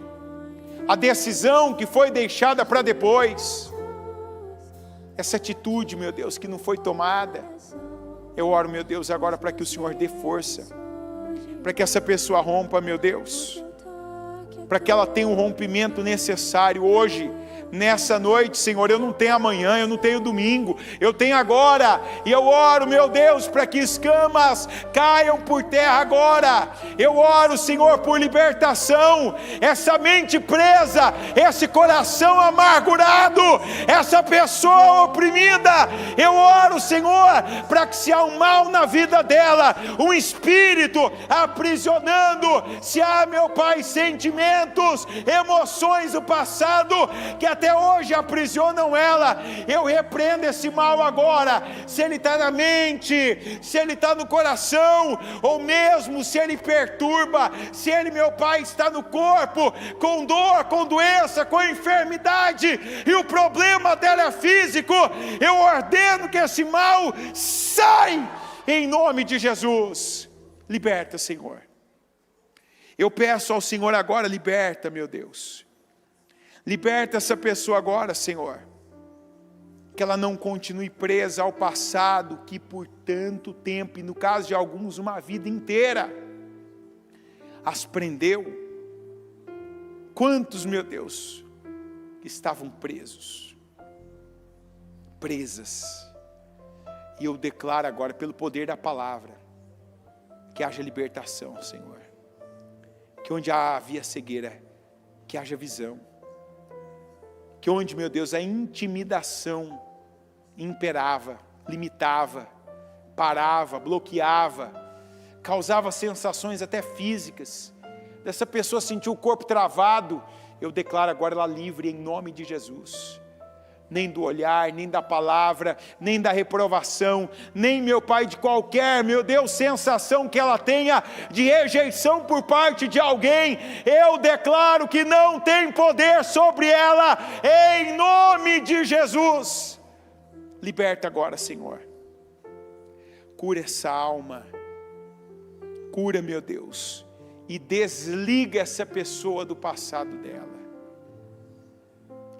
A: a decisão que foi deixada para depois, essa atitude, meu Deus, que não foi tomada, eu oro, meu Deus, agora para que o Senhor dê força, para que essa pessoa rompa, meu Deus, para que ela tenha o rompimento necessário hoje, nessa noite, Senhor. Eu não tenho amanhã, eu não tenho domingo, eu tenho agora, e eu oro, meu Deus, para que escamas caiam por terra agora. Eu oro, Senhor, por libertação, essa mente presa, esse coração amargurado, essa pessoa oprimida, eu oro, Senhor, para que se há um mal na vida dela, um espírito aprisionando, se há, meu Pai, sentimentos, emoções do passado, que até hoje aprisionam ela, eu repreendo esse mal agora, se ele está na mente, se ele está no coração, ou mesmo se ele perturba, se ele, meu Pai, está no corpo, com dor, com doença, com enfermidade, e o problema dela é físico, eu ordeno que esse mal sai, em nome de Jesus. Liberta, Senhor. Eu peço ao Senhor agora, liberta, meu Deus. Liberta essa pessoa agora, Senhor, que ela não continue presa ao passado, que por tanto tempo, e no caso de alguns, uma vida inteira, as prendeu. Quantos, meu Deus, que estavam presas, e eu declaro agora, pelo poder da palavra, que haja libertação, Senhor, que onde havia cegueira, que haja visão, que onde, meu Deus, a intimidação imperava, limitava, parava, bloqueava, causava sensações até físicas, dessa pessoa sentiu o corpo travado, eu declaro agora ela livre em nome de Jesus. Nem do olhar, nem da palavra, nem da reprovação, nem, meu Pai, de qualquer, meu Deus, sensação que ela tenha de rejeição por parte de alguém, eu declaro que não tem poder sobre ela, em nome de Jesus. Liberta agora, Senhor. Cura essa alma, cura, meu Deus, e desliga essa pessoa do passado dela.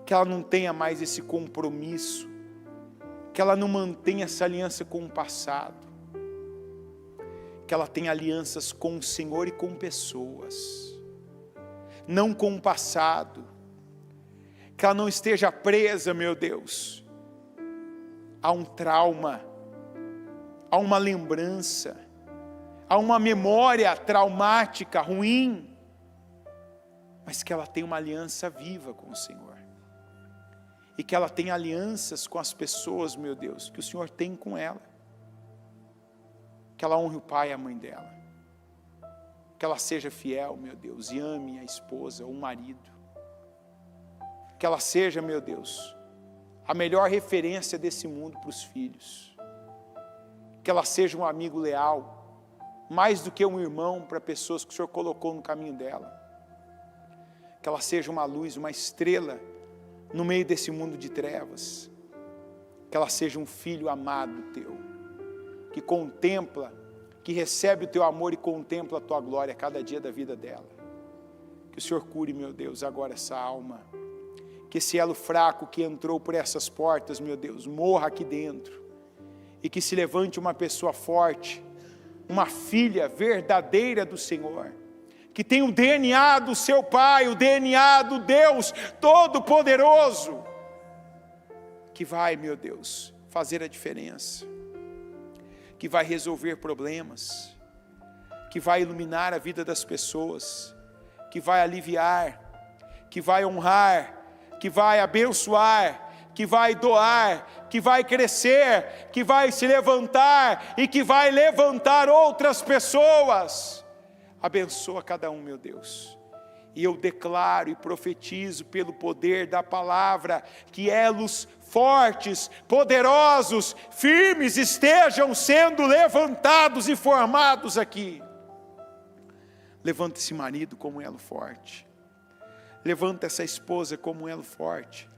A: Que ela não tenha mais esse compromisso, que ela não mantenha essa aliança com o passado, que ela tenha alianças com o Senhor e com pessoas, não com o passado, que ela não esteja presa, meu Deus, a um trauma, a uma lembrança, a uma memória traumática, ruim, mas que ela tenha uma aliança viva com o Senhor. e que ela tenha alianças com as pessoas, meu Deus, que o Senhor tem com ela. Que ela honre o pai e a mãe dela. Que ela seja fiel, meu Deus, e ame a esposa, o marido. Que ela seja, meu Deus, a melhor referência desse mundo para os filhos. Que ela seja um amigo leal, mais do que um irmão para pessoas que o Senhor colocou no caminho dela. Que ela seja uma luz, uma estrela no meio desse mundo de trevas. Que ela seja um filho amado teu, que contempla, que recebe o teu amor e contempla a tua glória cada dia da vida dela. Que o Senhor cure, meu Deus, agora essa alma. Que esse elo fraco que entrou por essas portas, meu Deus, morra aqui dentro. E que se levante uma pessoa forte, uma filha verdadeira do Senhor, que tem o DNA do seu Pai, o DNA do Deus Todo-Poderoso, que vai, meu Deus, fazer a diferença, que vai resolver problemas, que vai iluminar a vida das pessoas, que vai aliviar, que vai honrar, que vai abençoar, que vai doar, que vai crescer, que vai se levantar e que vai levantar outras pessoas. Abençoa cada um, meu Deus. E eu declaro e profetizo pelo poder da palavra que elos fortes, poderosos, firmes estejam sendo levantados e formados aqui. Levanta esse marido como um elo forte. Levanta essa esposa como um elo forte.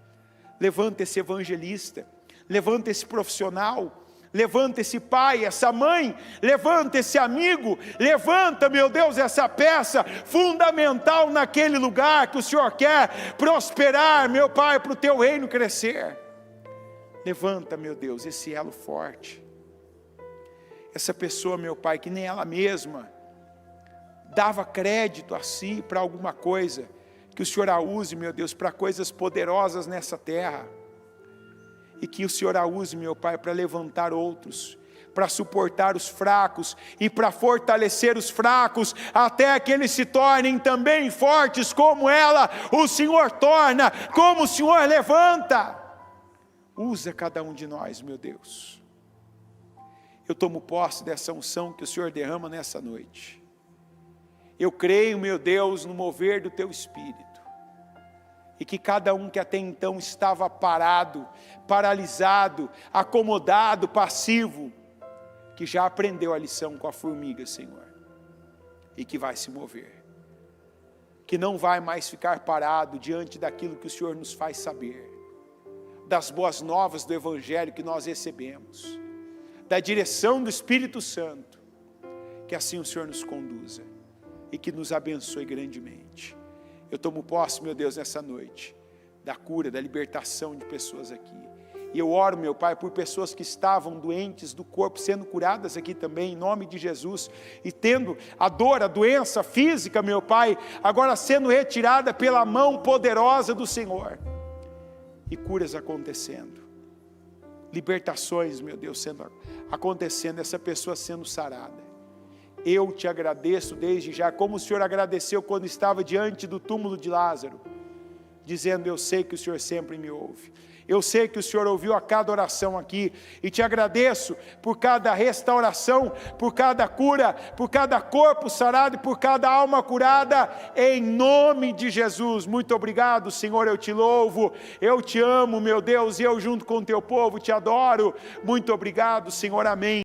A: Levanta esse evangelista. Levanta esse profissional. Levanta esse pai, essa mãe, levanta esse amigo, levanta, meu Deus, essa peça fundamental naquele lugar que o Senhor quer prosperar, meu Pai, para o teu reino crescer. Levanta, meu Deus, esse elo forte. Essa pessoa, meu Pai, que nem ela mesma dava crédito a si para alguma coisa, que o Senhor a use, meu Deus, para coisas poderosas nessa terra. E que o Senhor a use, meu Pai, para levantar outros, para suportar os fracos e para fortalecer os fracos, até que eles se tornem também fortes como ela, o Senhor torna, como o Senhor levanta. Usa cada um de nós, meu Deus. Eu tomo posse dessa unção que o Senhor derrama nessa noite. Eu creio, meu Deus, no mover do Teu Espírito. E que cada um que até então estava parado, paralisado, acomodado, passivo, que já aprendeu a lição com a formiga, Senhor, e que vai se mover, que não vai mais ficar parado diante daquilo que o Senhor nos faz saber, das boas novas do Evangelho que nós recebemos, da direção do Espírito Santo, que assim o Senhor nos conduza e que nos abençoe grandemente. Eu tomo posse, meu Deus, nessa noite, da cura, da libertação de pessoas aqui. E eu oro, meu Pai, por pessoas que estavam doentes do corpo, sendo curadas aqui também, em nome de Jesus, e tendo a dor, a doença física, meu Pai, agora sendo retirada pela mão poderosa do Senhor. E curas acontecendo. Libertações, meu Deus, acontecendo, essa pessoa sendo sarada. Eu te agradeço desde já, como o Senhor agradeceu quando estava diante do túmulo de Lázaro, dizendo: eu sei que o Senhor sempre me ouve, eu sei que o Senhor ouviu a cada oração aqui, e te agradeço por cada restauração, por cada cura, por cada corpo sarado e por cada alma curada, em nome de Jesus. Muito obrigado, Senhor, eu te louvo, eu te amo, meu Deus, e eu junto com o teu povo te adoro. Muito obrigado, Senhor, amém.